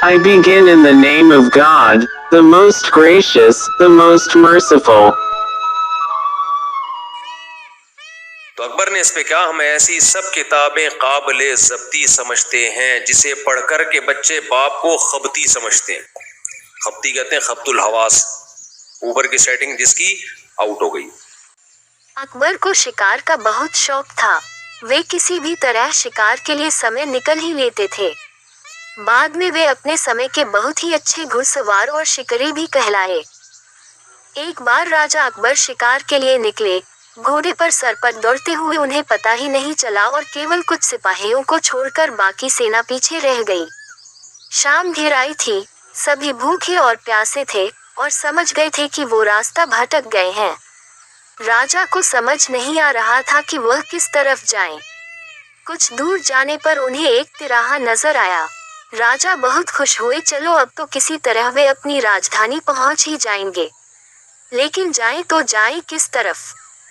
I begin in the name of God, the most gracious, the most merciful. तो अकबर ने इस पे कहा, हम ऐसी सब किताबें काबिले ज़ब्ती समझते हैं जिसे पढ़कर के बच्चे बाप को खबती समझते हैं। खबती कहते हैं खब्तुल हवास, ऊपर की सेटिंग जिसकी आउट हो गई। अकबर को शिकार का बहुत शौक था। वे किसी भी तरह शिकार के लिए समय निकल ही लेते थे। बाद में वे अपने समय के बहुत ही अच्छे घुड़सवार और शिकारी भी कहलाए। एक बार राजा अकबर शिकार के लिए निकले। घोड़े पर सर पर दौड़ते हुए उन्हें पता ही नहीं चला और केवल कुछ सिपाहियों को छोड़कर बाकी सेना पीछे रह गई। शाम घेर आई थी, सभी भूखे और प्यासे थे और समझ गए थे कि वो रास्ता भटक गए हैं। राजा को समझ नहीं आ रहा था कि वह किस तरफ जाएं। कुछ दूर जाने पर उन्हें एक तिराहा नजर आया। राजा बहुत खुश हुए, चलो अब तो किसी तरह वे अपनी राजधानी पहुंच ही जाएंगे। लेकिन जाएं तो जाएं किस तरफ?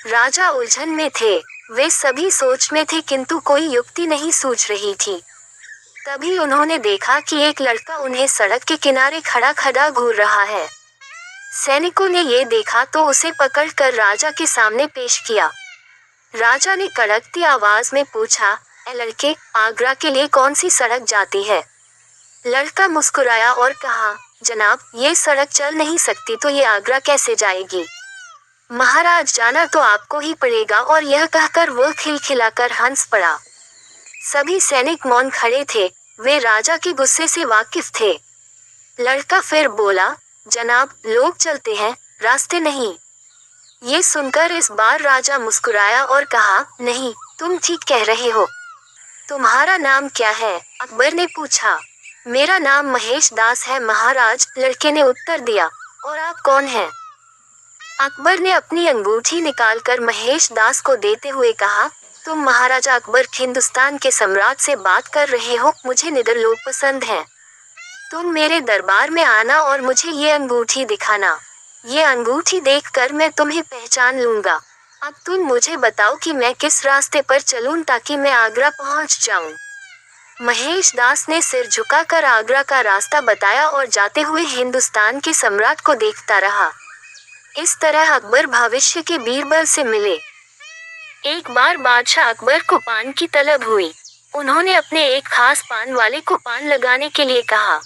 राजा उलझन में थे। वे सभी सोच में थे किंतु कोई युक्ति नहीं सूझ रही थी। तभी उन्होंने देखा कि एक लड़का उन्हें सड़क के किनारे खड़ा खड़ा घूर रहा है। सैनिकों ने ये देखा तो उसे पकड़कर राजा के सामने पेश किया। राजा ने कड़कती आवाज में पूछा, ए लड़के, आगरा के लिए कौन सी सड़क जाती है? लड़का मुस्कुराया और कहा, जनाब, ये सड़क चल नहीं सकती तो ये आगरा कैसे जाएगी? महाराज, जाना तो आपको ही पड़ेगा। और यह कहकर वह खिलखिलाकर हंस पड़ा। सभी सैनिक मौन खड़े थे, वे राजा के गुस्से से वाकिफ थे। लड़का फिर बोला, जनाब, लोग चलते हैं, रास्ते नहीं। ये सुनकर इस बार राजा मुस्कुराया और कहा, नहीं, तुम ठीक कह रहे हो। तुम्हारा नाम क्या है? अकबर ने पूछा। मेरा नाम महेश दास है महाराज, लड़के ने उत्तर दिया। और आप कौन हैं? अकबर ने अपनी अंगूठी निकालकर महेश दास को देते हुए कहा, तुम महाराजा अकबर हिंदुस्तान के सम्राट से बात कर रहे हो। मुझे निडर लोग पसंद हैं। तुम मेरे दरबार में आना और मुझे ये अंगूठी दिखाना। ये अंगूठी देखकर मैं तुम्हें पहचान लूंगा। अब तुम मुझे बताओ कि मैं किस रास्ते पर चलूं ताकि मैं आगरा पहुंच जाऊं। महेश दास ने सिर झुकाकर आगरा का रास्ता बताया और जाते हुए हिंदुस्तान के सम्राट को देखता रहा। इस तरह अकबर भविष्य के बीरबल से मिले। एक बार बादशाह अकबर को पान की तलब हुई। उन्होंने अपने एक खास पान वाले को पान लगाने के लिए कहा।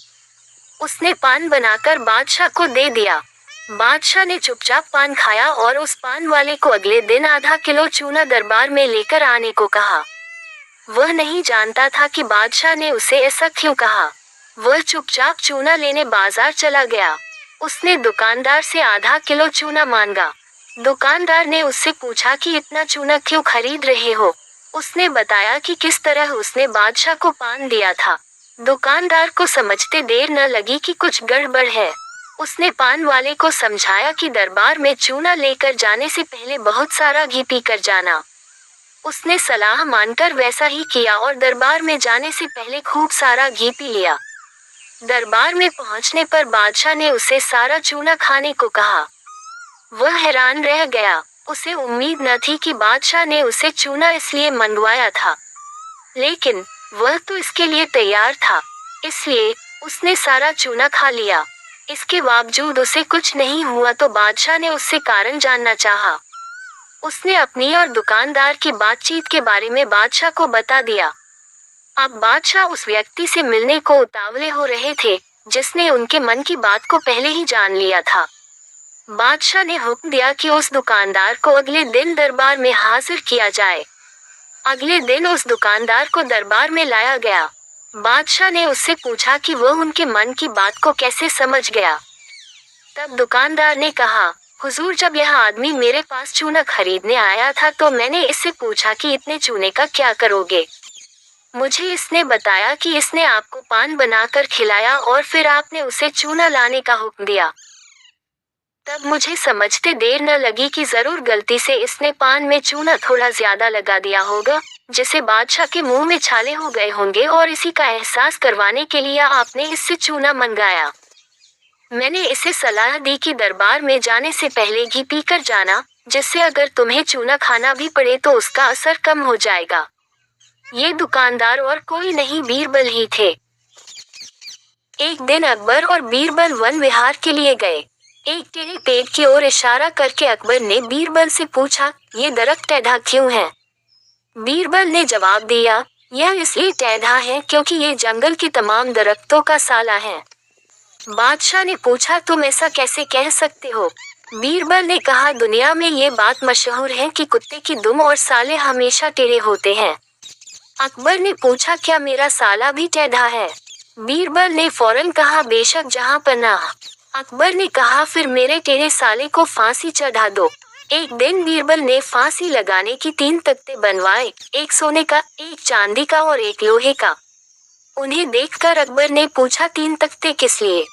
उसने पान बनाकर बादशाह को दे दिया। बादशाह ने चुपचाप पान खाया और उस पान वाले को अगले दिन आधा किलो चूना दरबार में लेकर आने को कहा। वह नहीं जानता था कि बादशाह ने उसे ऐसा क्यों कहा। वह चुपचाप चूना लेने बाजार चला गया। उसने दुकानदार से आधा किलो चूना मांगा। दुकानदार ने उससे पूछा कि इतना चूना क्यों खरीद रहे हो? उसने बताया कि किस तरह उसने बादशाह को पान दिया था। दुकानदार को समझते देर न लगी कि कुछ गड़बड़ है। उसने पान वाले को समझाया कि दरबार में चूना लेकर जाने से पहले बहुत सारा घी पीकर जाना। उसने सलाह मानकर वैसा ही किया और दरबार में जाने से पहले खूब सारा घी पी लिया। दरबार में पहुंचने पर बादशाह ने उसे सारा चूना खाने को कहा। वह हैरान रह गया। उसे उम्मीद न थी कि बादशाह ने उसे चूना इसलिए मंगवाया था, लेकिन वह तो इसके लिए तैयार था, इसलिए उसने सारा चूना खा लिया। इसके बावजूद उसे कुछ नहीं हुआ तो बादशाह ने उससे कारण जानना चाहा। उसने अपनी और दुकानदार की बातचीत के बारे में बादशाह को बता दिया। अब बादशाह उस व्यक्ति से मिलने को उतावले हो रहे थे जिसने उनके मन की बात को पहले ही जान लिया था। बादशाह ने हुक्म दिया कि उस दुकानदार को अगले दिन दरबार में हाजिर किया जाए। अगले दिन उस दुकानदार को दरबार में लाया गया। बादशाह ने उससे पूछा कि वह उनके मन की बात को कैसे समझ गया। तब दुकानदार ने कहा, हुजूर, जब यह आदमी मेरे पास चूना खरीदने आया था तो मैंने इससे पूछा कि इतने चूने का क्या करोगे। मुझे इसने बताया कि इसने आपको पान बनाकर खिलाया और फिर आपने उसे चूना लाने का हुक्म दिया। तब मुझे समझते देर न लगी कि जरूर गलती से इसने पान में चूना थोड़ा ज्यादा लगा दिया होगा, जिसे बादशाह के मुंह में छाले हो गए होंगे और इसी का एहसास करवाने के लिए आपने इससे चूना मंगाया। मैंने इसे सलाह दी कि दरबार में जाने से पहले घी पीकर जाना, जिससे अगर तुम्हें चूना खाना भी पड़े तो उसका असर कम हो जाएगा। ये दुकानदार और कोई नहीं, बीरबल ही थे। एक दिन अकबर और बीरबल वन विहार के लिए गए। एक टेढ़े पेड़ की ओर इशारा करके अकबर ने बीरबल से पूछा, ये दरख्त टेढ़ा क्यों है? बीरबल ने जवाब दिया, यह इसलिए टेढ़ा है क्योंकि ये जंगल के तमाम दरख्तों का साला है। बादशाह ने पूछा, तुम ऐसा कैसे कह सकते हो? बीरबल ने कहा, दुनिया में ये बात मशहूर है कि कुत्ते की दुम और साले हमेशा टेढ़े होते हैं। अकबर ने पूछा, क्या मेरा साला भी टेढ़ा है? बीरबल ने फौरन कहा, बेशक जहां पनाह। अकबर ने कहा, फिर मेरे टेढ़े साले को फांसी चढ़ा दो। एक दिन बीरबल ने फांसी लगाने की 3 तख्ते बनवाए, एक सोने का, एक चांदी का और एक लोहे का। उन्हें देखकर अकबर ने पूछा, 3 तख्ते किस लिए?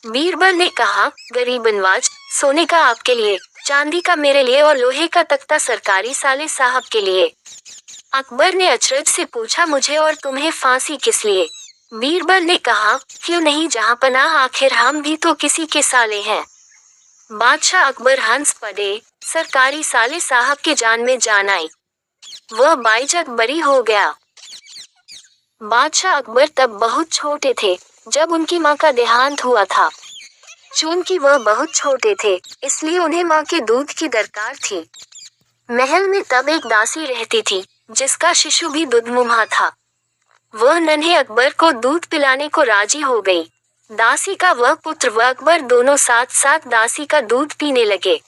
बीरबल ने कहा, गरीब नवाज, सोने का आपके लिए, चांदी का मेरे लिए और लोहे का तख्ता सरकारी साले साहब के लिए। अकबर ने अचरज से पूछा, मुझे और तुम्हें फांसी किस लिए? बीरबल ने कहा, क्यों नहीं जहां पनाह, आखिर हम भी तो किसी के साले हैं। बादशाह अकबर हंस पड़े। सरकारी साले साहब के जान में जान आई। वह बाइजक बरी हो गया। बादशाह अकबर तब बहुत छोटे थे जब उनकी मां का देहांत हुआ था। चूंकि वह बहुत छोटे थे, इसलिए उन्हें मां के दूध की दरकार थी। महल में तब एक दासी रहती थी जिसका शिशु भी दुधमुहा था। वह नन्हे अकबर को दूध पिलाने को राजी हो गई। दासी का वह पुत्र व अकबर दोनों साथ साथ दासी का दूध पीने लगे।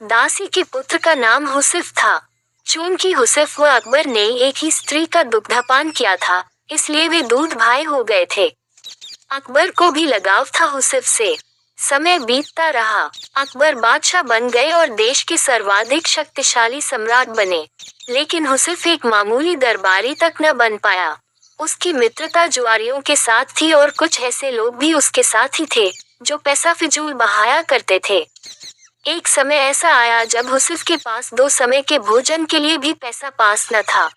दासी के पुत्र का नाम हुसैफ था। चूंकि हुसैफ व अकबर ने एक ही स्त्री का दुग्धपान किया था, इसलिए वे दूध भाई हो गए थे। अकबर को भी लगाव था हुसैफ से। समय बीतता रहा। अकबर बादशाह बन गए और देश के सर्वाधिक शक्तिशाली सम्राट बने। लेकिन हुसैफ एक मामूली दरबारी तक न बन पाया। उसकी मित्रता जुआरियों के साथ थी और कुछ ऐसे लोग भी उसके साथ ही थे जो पैसा फिजूल बहाया करते थे। एक समय ऐसा आया जब हुसैफ के पास 2 समय के भोजन के लिए भी पैसा पास न था।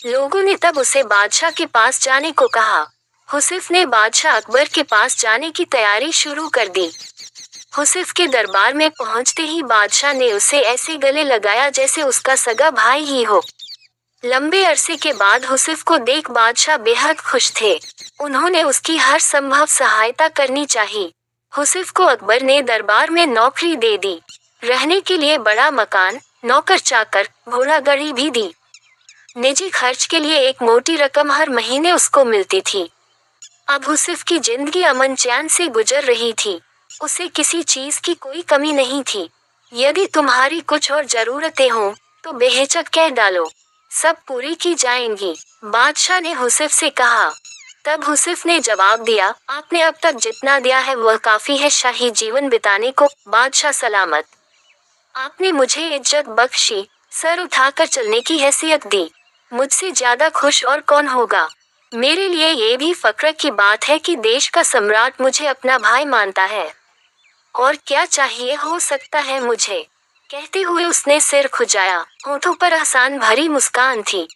लोगों ने तब उसे बादशाह के पास जाने को कहा। हुसैफ ने बादशाह अकबर के पास जाने की तैयारी शुरू कर दी। हुसैफ के दरबार में पहुंचते ही बादशाह ने उसे ऐसे गले लगाया जैसे उसका सगा भाई ही हो। लंबे अरसे के बाद हुसैफ को देख बादशाह बेहद खुश थे। उन्होंने उसकी हर संभव सहायता करनी चाहिए। हुसैफ को अकबर ने दरबार में नौकरी दे दी। रहने के लिए बड़ा मकान, नौकर चाकर, घोड़ा गाड़ी भी दी। निजी खर्च के लिए एक मोटी रकम हर महीने उसको मिलती थी। अब हुसैफ की जिंदगी अमन चैन से गुजर रही थी। उसे किसी चीज की कोई कमी नहीं थी। यदि तुम्हारी कुछ और जरूरतें हों तो बेहिचक कह डालो, सब पूरी की जाएंगी। बादशाह ने हुसैफ से कहा। तब हुसैफ ने जवाब दिया, आपने अब तक जितना दिया है वह काफी है शाही जीवन बिताने को, बादशाह सलामत। आपने मुझे इज्जत बख्शी, सर उठाकर चलने की हैसियत दी। मुझसे ज्यादा खुश और कौन होगा? मेरे लिए ये भी फक्र की बात है कि देश का सम्राट मुझे अपना भाई मानता है। और क्या चाहिए हो सकता है मुझे? कहते हुए उसने सिर खुजाया। होठों पर एहसान भरी मुस्कान थी,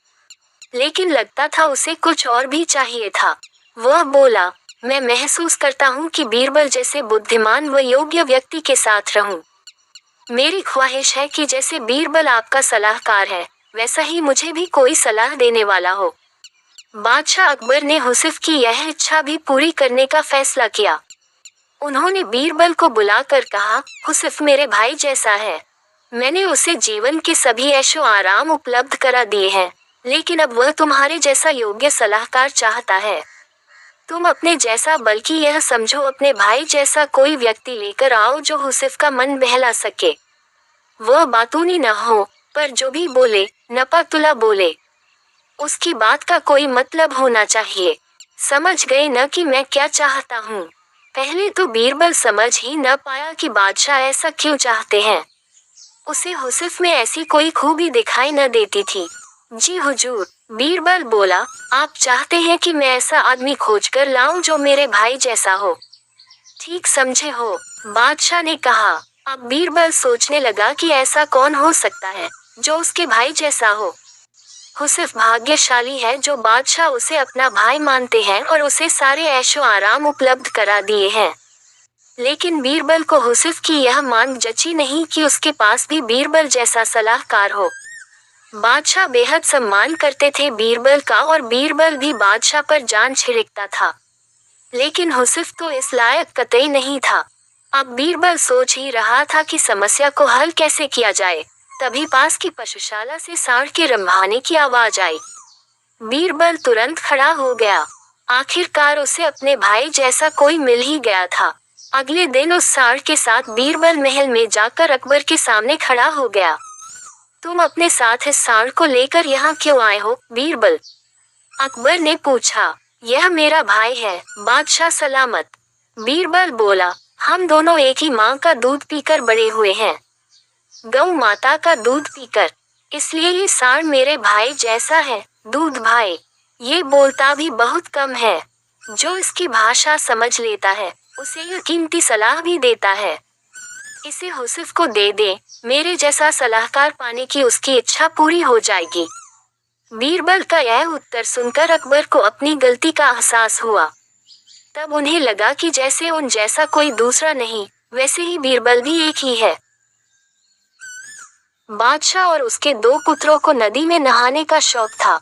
लेकिन लगता था उसे कुछ और भी चाहिए था। वह बोला, मैं महसूस करता हूँ कि बीरबल जैसे बुद्धिमान व योग्य व्यक्ति के साथ रहूं। मेरी ख्वाहिश है कि जैसे बीरबल आपका सलाहकार है, वैसा ही मुझे भी कोई सलाह देने वाला हो। बादशाह अकबर ने हुसैफ की यह इच्छा भी पूरी करने का फैसला किया। उन्होंने बीरबल को बुलाकर कहा, हुसैफ मेरे भाई जैसा है। मैंने उसे जीवन के सभी ऐशो आराम उपलब्ध करा दिए हैं, लेकिन अब वह तुम्हारे जैसा योग्य सलाहकार चाहता है। तुम अपने जैसा, बल्कि यह समझो अपने भाई जैसा कोई व्यक्ति लेकर आओ जो हुसैफ का मन बहला सके। वह बातूनी न हो, पर जो भी बोले नपातुला बोले। उसकी बात का कोई मतलब होना चाहिए। समझ गए न कि मैं क्या चाहता हूँ? पहले तो बीरबल समझ ही न पाया कि बादशाह ऐसा क्यों चाहते हैं। उसे हुसैफ में ऐसी कोई खूबी दिखाई न देती थी। जी हुजूर, बीरबल बोला, आप चाहते हैं कि मैं ऐसा आदमी खोज कर लाऊं जो मेरे भाई जैसा हो? ठीक समझे हो, बादशाह ने कहा। अब बीरबल सोचने लगा कि ऐसा कौन हो सकता है जो उसके भाई जैसा हो। हुसैफ भाग्यशाली है जो बादशाह उसे अपना भाई मानते हैं और उसे सारे ऐशो आराम उपलब्ध करा दिए हैं। लेकिन बीरबल को हुसैफ की यह मांग जची नहीं कि उसके पास भी बीरबल जैसा सलाहकार हो। बादशाह बेहद सम्मान करते थे बीरबल का और बीरबल भी बादशाह पर जान छिड़कता था। लेकिन हुसैफ तो इस लायक कतई नहीं था। अब बीरबल सोच ही रहा था कि समस्या को हल कैसे किया जाए, तभी पास की पशुशाला से सांड के रंभाने की आवाज आई। बीरबल तुरंत खड़ा हो गया। आखिरकार उसे अपने भाई जैसा कोई मिल ही गया था। अगले दिन उस सांड के साथ बीरबल महल में जाकर अकबर के सामने खड़ा हो गया। तुम अपने साथ इस सांड को लेकर यहाँ क्यों आए हो, बीरबल? अकबर ने पूछा। यह मेरा भाई है, बादशाह सलामत। बीरबल बोला, हम दोनों एक ही माँ का दूध पीकर बड़े हुए हैं, गौ माता का दूध पीकर, इसलिए ये सांड मेरे भाई जैसा है, दूध भाई। ये बोलता भी बहुत कम है। जो इसकी भाषा समझ लेता है उसे यह कीमती सलाह भी देता है। इसे हुसैफ को दे दे, मेरे जैसा सलाहकार पाने की उसकी इच्छा पूरी हो जाएगी। बीरबल का यह उत्तर सुनकर अकबर को अपनी गलती का एहसास हुआ। तब उन्हें लगा कि जैसे उन जैसा कोई दूसरा नहीं, वैसे ही बीरबल भी एक ही है। बादशाह और उसके 2 पुत्रों को नदी में नहाने का शौक था।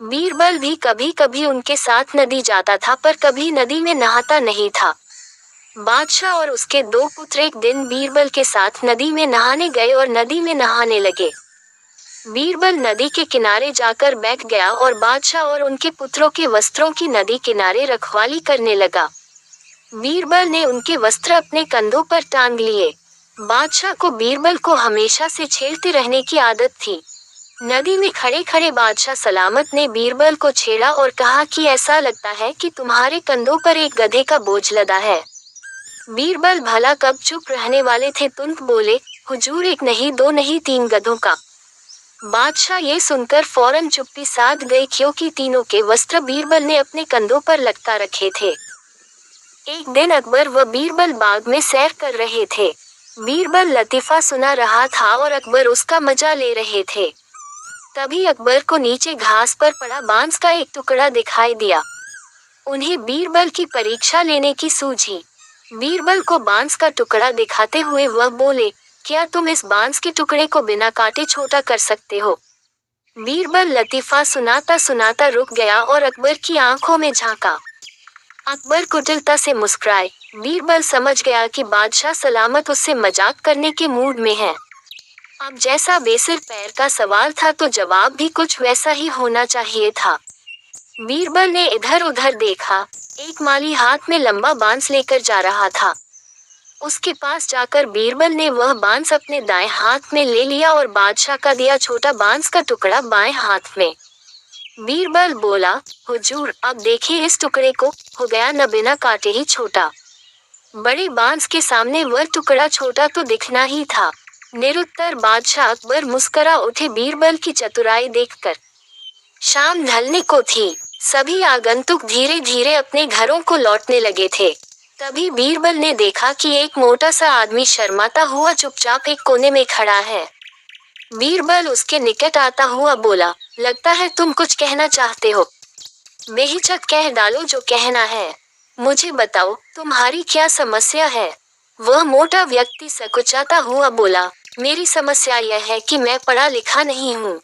बीरबल भी कभी कभी उनके साथ नदी जाता था, पर कभी नदी में नहाता नहीं था। बादशाह और उसके 2 पुत्र एक दिन बीरबल के साथ नदी में नहाने गए और नदी में नहाने लगे। बीरबल नदी के किनारे जाकर बैठ गया और बादशाह और उनके पुत्रों के वस्त्रों की नदी किनारे रखवाली करने लगा। बीरबल ने उनके वस्त्र अपने कंधों पर टांग लिए। बादशाह को बीरबल को हमेशा से छेड़ते रहने की आदत थी। नदी में खड़े खड़े बादशाह सलामत ने बीरबल को छेड़ा और कहा कि ऐसा लगता है कि तुम्हारे कंधों पर एक गधे का बोझ लदा है। बीरबल भला कब चुप रहने वाले थे, तुरंत बोले, हुजूर, 1 नहीं 2 नहीं 3 गधों का। बादशाह ये सुनकर फौरन चुप्पी साध गए, क्योंकि तीनों के वस्त्र बीरबल ने अपने कंधों पर लटका रखे थे। एक दिन अकबर व बीरबल बाग में सैर कर रहे थे। बीरबल लतीफा सुना रहा था और अकबर उसका मजा ले रहे थे। तभी अकबर को नीचे घास पर पड़ा बांस का एक टुकड़ा दिखाई दिया। उन्हें बीरबल की परीक्षा लेने की सूझी। बीरबल को बांस का टुकड़ा दिखाते हुए वह बोले, क्या तुम इस बांस के टुकड़े को बिना काटे छोटा कर सकते हो? बीरबल लतीफा सुनाता सुनाता रुक गया और अकबर की आंखों में झांका। अकबर कुटिलता से मुस्कुराए। बीरबल समझ गया कि बादशाह सलामत उससे मजाक करने के मूड में है। अब जैसा बेसिर पैर का सवाल था तो जवाब भी कुछ वैसा ही होना चाहिए था। बीरबल ने इधर उधर देखा। एक माली हाथ में लंबा बांस लेकर जा रहा था। उसके पास जाकर बीरबल ने वह बांस अपने दाएं हाथ में ले लिया और बादशाह का दिया छोटा बांस का टुकड़ा बाएं हाथ में। बीरबल बोला, हुजूर, अब देखिए इस टुकड़े को, हो गया न बिना काटे ही छोटा। बड़े बांस के सामने वह टुकड़ा छोटा तो दिखना ही था। निरुत्तर बादशाह अकबर मुस्करा उठे बीरबल की चतुराई देखकर। शाम ढलने को थी। सभी आगंतुक धीरे धीरे अपने घरों को लौटने लगे थे। तभी बीरबल ने देखा कि एक मोटा सा आदमी शर्माता हुआ चुपचाप एक कोने में खड़ा है। बीरबल उसके निकट आता हुआ बोला, लगता है तुम कुछ कहना चाहते हो। बेहिचक कह डालो जो कहना है। मुझे बताओ, तुम्हारी क्या समस्या है? वह मोटा व्यक्ति सकुचाता हुआ बोला, मेरी समस्या यह है कि मैं पढ़ा लिखा नहीं हूँ।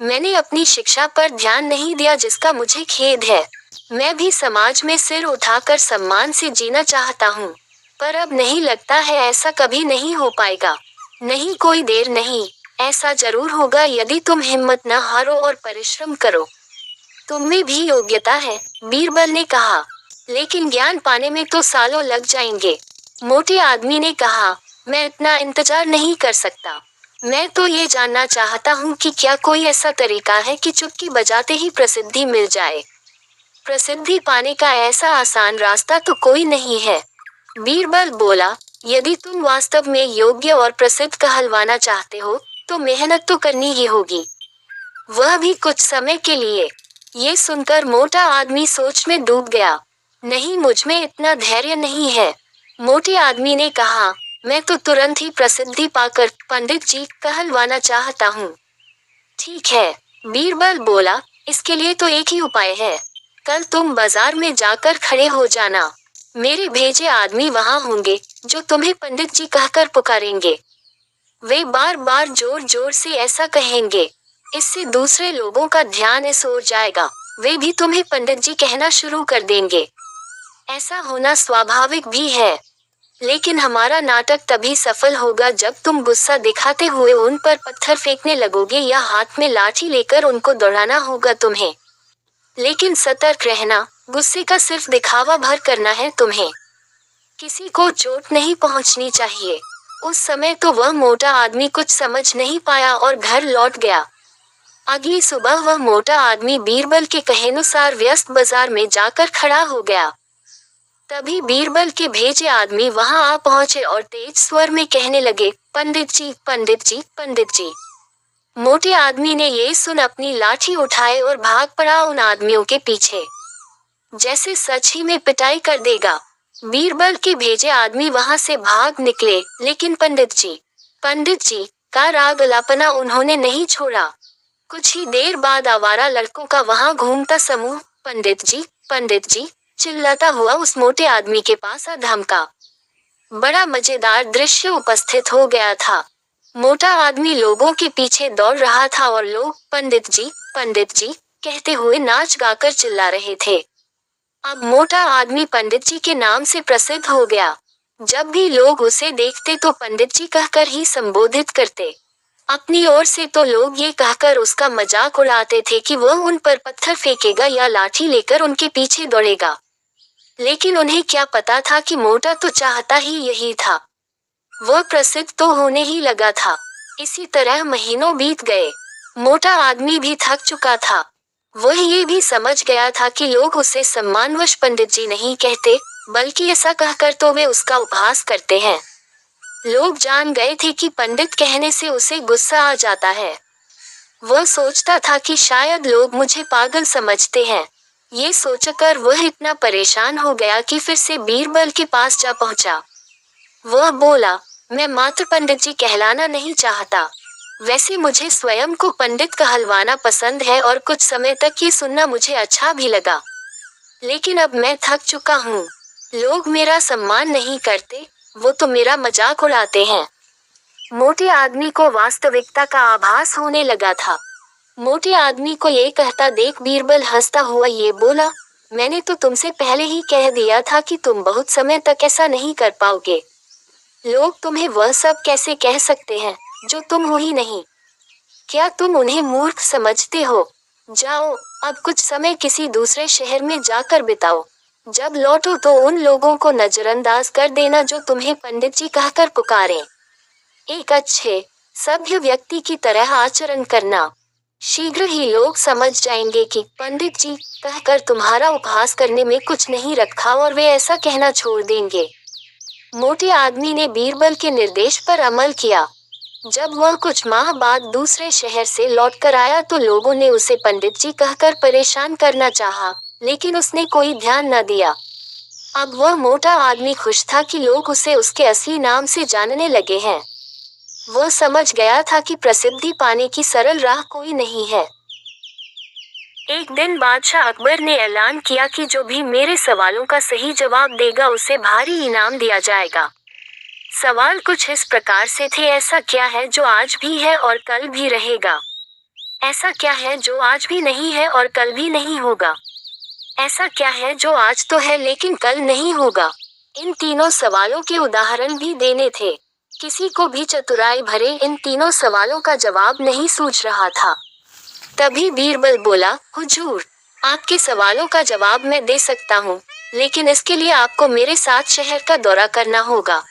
मैंने अपनी शिक्षा पर ध्यान नहीं दिया, जिसका मुझे खेद है। मैं भी समाज में सिर उठाकर सम्मान से जीना चाहता हूँ, पर अब नहीं लगता है ऐसा कभी नहीं हो पाएगा। नहीं, कोई देर नहीं, ऐसा जरूर होगा यदि तुम हिम्मत न हारो और परिश्रम करो। तुम में भी योग्यता है, बीरबल ने कहा, लेकिन ज्ञान पाने में तो सालों लग जाएंगे। मोटे आदमी ने कहा, मैं इतना इंतजार नहीं कर सकता। मैं तो ये जानना चाहता हूँ कि क्या कोई ऐसा तरीका है कि चुटकी बजाते ही प्रसिद्धि मिल जाए। प्रसिद्धि पाने का ऐसा आसान रास्ता तो कोई नहीं है। बीरबल बोला, यदि तुम वास्तव में योग्य और प्रसिद्ध कहलवाना चाहते हो तो मेहनत तो करनी ही होगी, वह भी कुछ समय के लिए। ये सुनकर मोटा आदमी सोच में डूब गया। नहीं, मुझ में इतना धैर्य नहीं है। मोटे आदमी ने कहा, मैं तो तुरंत ही प्रसिद्धि पाकर पंडित जी कहलवाना चाहता हूँ। ठीक है, बीरबल बोला, इसके लिए तो एक ही उपाय है। कल तुम बाजार में जाकर खड़े हो जाना। मेरे भेजे आदमी वहाँ होंगे जो तुम्हें पंडित जी कहकर पुकारेंगे। वे बार बार जोर जोर से ऐसा कहेंगे। इससे दूसरे लोगों का ध्यान इस ओर जाएगा, वे भी तुम्हें पंडित जी कहना शुरू कर देंगे। ऐसा होना स्वाभाविक भी है, लेकिन हमारा नाटक तभी सफल होगा जब तुम गुस्सा दिखाते हुए उन पर पत्थर फेंकने लगोगे या हाथ में लाठी लेकर उनको दौड़ाना होगा तुम्हें। लेकिन सतर्क रहना, गुस्से का सिर्फ दिखावा भर करना है तुम्हें। किसी को चोट नहीं पहुंचनी चाहिए। उस समय तो वह मोटा आदमी कुछ समझ नहीं पाया और घर लौट गया। अगली सुबह वह मोटा आदमी बीरबल के कहेनुसार व्यस्त बाजार में जाकर खड़ा हो गया। तभी बीरबल के भेजे आदमी वहां आ पहुंचे और तेज स्वर में कहने लगे, पंडित जी, पंडित जी, पंडित जी। मोटे आदमी ने ये सुन अपनी लाठी उठाए और भाग पड़ा उन आदमियों के पीछे, जैसे सच ही में पिटाई कर देगा। बीरबल के भेजे आदमी वहां से भाग निकले, लेकिन पंडित जी का राग अलापना उन्होंने नहीं छोड़ा। कुछ ही देर बाद आवारा लड़कों का वहां घूमता समूह पंडित जी चिल्लाता हुआ उस मोटे आदमी के पास आ धमका। बड़ा मजेदार दृश्य उपस्थित हो गया था। मोटा आदमी लोगों के पीछे दौड़ रहा था और लोग पंडित जी कहते हुए नाच गाकर चिल्ला रहे थे। अब मोटा आदमी पंडित जी के नाम से प्रसिद्ध हो गया। जब भी लोग उसे देखते तो पंडित जी कहकर ही संबोधित करते। अपनी ओर से तो लोग ये कहकर उसका मजाक उड़ाते थे कि वह उन पर पत्थर फेंकेगा या लाठी लेकर उनके पीछे दौड़ेगा। लेकिन उन्हें क्या पता था कि मोटा तो चाहता ही यही था। वह प्रसिद्ध तो होने ही लगा था। इसी तरह महीनों बीत गए। मोटा आदमी भी थक चुका था। वह ये भी समझ गया था कि लोग उसे सम्मानवश पंडित जी नहीं कहते, बल्कि ऐसा कहकर तो वे उसका उपहास करते हैं। लोग जान गए थे कि पंडित कहने से उसे गुस्सा आ जाता है। वह सोचता था कि शायद लोग मुझे पागल समझते हैं। ये सोचकर वह इतना परेशान हो गया कि फिर से बीरबल के पास जा पहुंचा। वह बोला, मैं मात्र पंडित जी कहलाना नहीं चाहता। वैसे मुझे स्वयं को पंडित कहलवाना पसंद है और कुछ समय तक ये सुनना मुझे अच्छा भी लगा। लेकिन अब मैं थक चुका हूँ। लोग मेरा सम्मान नहीं करते, वो तो मेरा मजाक उड़ाते हैं। मोटे आदमी को वास्तविकता का आभास होने लगा था। मोटे आदमी को ये कहता देख बीरबल हंसता हुआ ये बोला, मैंने तो तुमसे पहले ही कह दिया था कि तुम बहुत समय तक ऐसा नहीं कर पाओगे। लोग तुम्हें वह सब कैसे कह सकते हैं जो तुम हो ही नहीं। क्या तुम उन्हें मूर्ख समझते हो? जाओ, अब कुछ समय किसी दूसरे शहर में जाकर बिताओ। जब लौटो तो उन लोगों को नजरअंदाज कर देना जो तुम्हें पंडित जी कहकर पुकारें। एक अच्छे सभ्य व्यक्ति की तरह आचरण करना। शीघ्र ही लोग समझ जाएंगे कि पंडित जी कहकर तुम्हारा उपहास करने में कुछ नहीं रखा और वे ऐसा कहना छोड़ देंगे। मोटे आदमी ने बीरबल के निर्देश पर अमल किया। जब वह कुछ माह बाद दूसरे शहर से लौटकर आया तो लोगों ने उसे पंडित जी कहकर परेशान करना चाहा, लेकिन उसने कोई ध्यान न दिया। अब वह मोटा आदमी खुश था कि लोग उसे उसके असली नाम से जानने लगे हैं। वह समझ गया था कि प्रसिद्धि पाने की सरल राह कोई नहीं है। एक दिन बादशाह अकबर ने ऐलान किया कि जो भी मेरे सवालों का सही जवाब देगा उसे भारी इनाम दिया जाएगा। सवाल कुछ इस प्रकार से थे, ऐसा क्या है जो आज भी है और कल भी रहेगा? ऐसा क्या है जो आज भी नहीं है और कल भी नहीं होगा? ऐसा क्या है जो आज तो है लेकिन कल नहीं होगा? इन तीनों सवालों के उदाहरण भी देने थे। किसी को भी चतुराई भरे इन तीनों सवालों का जवाब नहीं सूझ रहा था। तभी बीरबल बोला, हुजूर, आपके सवालों का जवाब मैं दे सकता हूँ, लेकिन इसके लिए आपको मेरे साथ शहर का दौरा करना होगा।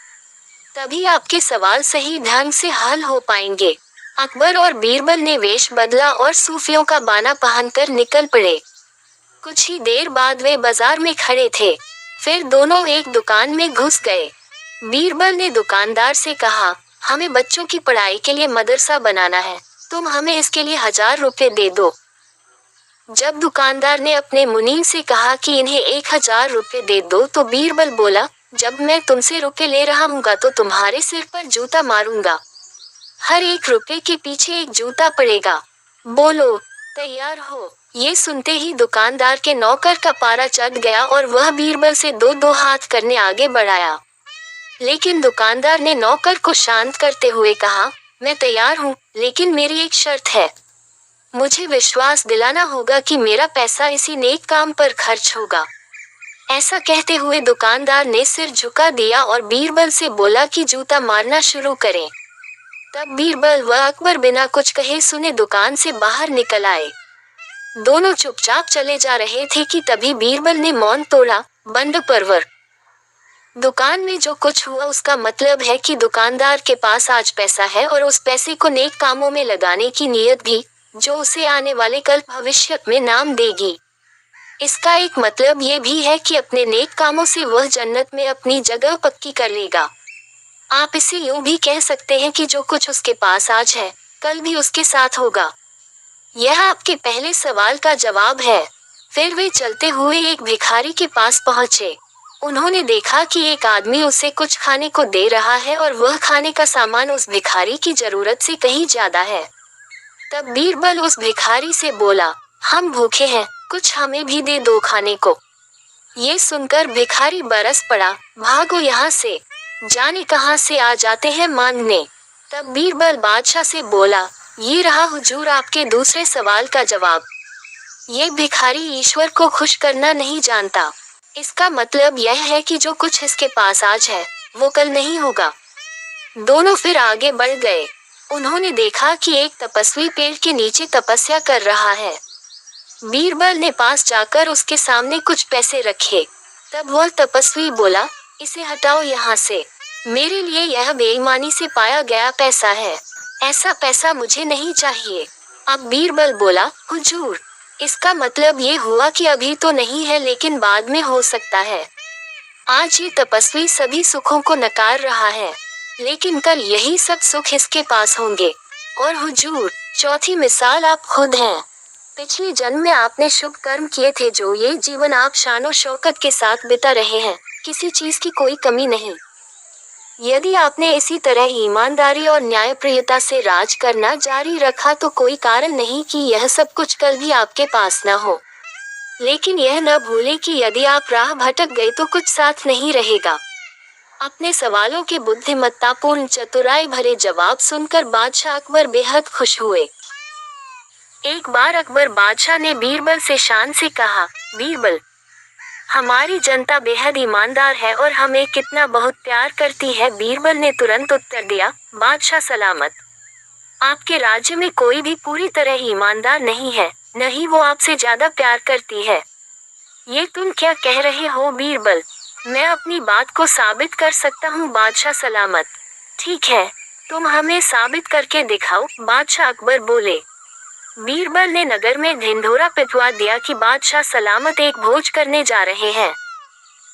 तभी आपके सवाल सही ढंग से हल हो पाएंगे। अकबर और बीरबल ने वेश बदला और सूफियों का बाना पहनकर निकल पड़े। कुछ ही देर बाद वे बाजार में खड़े थे। फिर दोनों एक दुकान में घुस गए। बीरबल ने दुकानदार से कहा, हमें बच्चों की पढ़ाई के लिए मदरसा बनाना है, तुम हमें इसके लिए 1000 रुपए दे दो। जब दुकानदार ने अपने मुनीम से कहा कि इन्हें 1000 रुपए दे दो तो बीरबल बोला, जब मैं तुमसे रुपए ले रहा हूँगा तो तुम्हारे सिर पर जूता मारूंगा। हर एक रुपए के पीछे एक जूता पड़ेगा। बोलो, तैयार हो? ये सुनते ही दुकानदार के नौकर का पारा चढ़ गया और वह बीरबल से दो हाथ करने आगे बढ़ाया। लेकिन दुकानदार ने नौकर को शांत करते हुए कहा, मैं तैयार हूँ, लेकिन मेरी एक शर्त है। मुझे विश्वास दिलाना होगा कि मेरा पैसा इसी नेक काम पर खर्च होगा। ऐसा कहते हुए दुकानदार ने सिर झुका दिया और बीरबल से बोला कि जूता मारना शुरू करें। तब बीरबल व अकबर बिना कुछ कहे सुने दुकान से बाहर निकल आए। दोनों चुपचाप चले जा रहे थे कि तभी बीरबल ने मौन तोड़ा, बंद परवर। दुकान में जो कुछ हुआ उसका मतलब है कि दुकानदार के पास आज पैसा है और उस पैसे को नेक कामों में लगाने की नीयत भी, जो उसे आने वाले कल भविष्य में नाम देगी। इसका एक मतलब ये भी है कि अपने नेक कामों से वह जन्नत में अपनी जगह पक्की कर लेगा। आप इसे यूं भी कह सकते हैं कि जो कुछ उसके पास आज है, कल भी उसके साथ होगा। यह आपके पहले सवाल का जवाब है। फिर वे चलते हुए एक भिखारी के पास पहुंचे। उन्होंने देखा कि एक आदमी उसे कुछ खाने को दे रहा है और वह खाने का सामान उस भिखारी की जरूरत से कहीं ज्यादा है। तब बीरबल उस भिखारी से बोला, हम भूखे हैं, कुछ हमें भी दे दो खाने को। ये सुनकर भिखारी बरस पड़ा, भागो यहाँ से, जाने कहाँ से आ जाते हैं मांगने। तब बीरबल बादशाह से बोला, ये रहा हुजूर आपके दूसरे सवाल का जवाब। ये भिखारी ईश्वर को खुश करना नहीं जानता। इसका मतलब यह है कि जो कुछ इसके पास आज है, वो कल नहीं होगा। दोनों फिर आगे बढ़ गए। उन्होंने देखा कि एक तपस्वी पेड़ के नीचे तपस्या कर रहा है। बीरबल ने पास जाकर उसके सामने कुछ पैसे रखे। तब वह तपस्वी बोला, इसे हटाओ यहाँ से, मेरे लिए यह बेईमानी से पाया गया पैसा है, ऐसा पैसा मुझे नहीं चाहिए। अब बीरबल बोला, हुजूर, इसका मतलब ये हुआ कि अभी तो नहीं है लेकिन बाद में हो सकता है। आज ये तपस्वी सभी सुखों को नकार रहा है, लेकिन कल यही सब सुख इसके पास होंगे। और हुजूर, चौथी मिसाल आप खुद हैं। पिछले जन्म में आपने शुभ कर्म किए थे जो ये जीवन आप शानो शौकत के साथ बिता रहे हैं, किसी चीज की कोई कमी नहीं। यदि आपने इसी तरह ईमानदारी और न्यायप्रियता से राज करना जारी रखा तो कोई कारण नहीं कि यह सब कुछ कल भी आपके पास न हो। लेकिन यह न भूलें कि यदि आप राह भटक गए तो कुछ साथ नहीं रहेगा। अपने सवालों के बुद्धिमत्तापूर्ण चतुराई भरे जवाब सुनकर बादशाह अकबर बेहद खुश हुए। एक बार अकबर बादशाह ने बीरबल से शान से कहा, बीरबल, हमारी जनता बेहद ईमानदार है और हमें कितना बहुत प्यार करती है। बीरबल ने तुरंत उत्तर दिया, बादशाह सलामत, आपके राज्य में कोई भी पूरी तरह ईमानदार नहीं है, न ही वो आपसे ज्यादा प्यार करती है। ये तुम क्या कह रहे हो बीरबल? मैं अपनी बात को साबित कर सकता हूँ बादशाह सलामत। ठीक है, तुम हमें साबित करके दिखाओ, बादशाह अकबर बोले। बीरबल ने नगर में ढिंढोरा पिटवा दिया कि बादशाह सलामत एक भोज करने जा रहे हैं।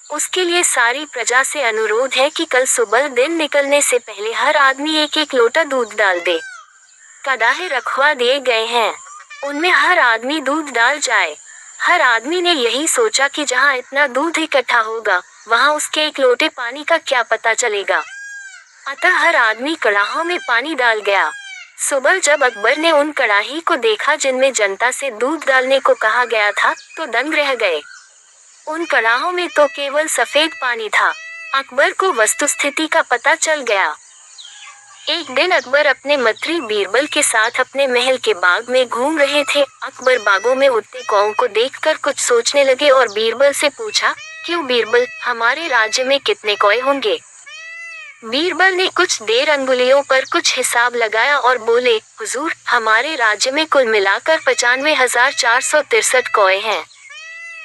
उसके लिए सारी प्रजा से अनुरोध है कि कल सुबह दिन निकलने से पहले हर आदमी एक एक लोटा दूध डाल दे। कदाहे रखवा दिए गए हैं, उनमें हर आदमी दूध डाल जाए। हर आदमी ने यही सोचा कि जहाँ इतना दूध इकट्ठा होगा, वहाँ उसके एक लोटे पानी का क्या पता चलेगा। अतः हर आदमी कड़ाहों में पानी डाल गया। सुबह जब अकबर ने उन कड़ाही को देखा जिनमें जनता से दूध डालने को कहा गया था, तो दंग रह गए। उन कड़ाहों में तो केवल सफेद पानी था। अकबर को वस्तुस्थिति का पता चल गया। एक दिन अकबर अपने मंत्री बीरबल के साथ अपने महल के बाग में घूम रहे थे। अकबर बागों में उड़ते कौओं को देखकर कुछ सोचने लगे और बीरबल से पूछा, क्यों बीरबल, हमारे राज्य में कितने कौए होंगे? बीरबल ने कुछ देर अंगुलियों पर कुछ हिसाब लगाया और बोले, हुजूर, हमारे राज्य में कुल मिलाकर 95,463 कौए हैं।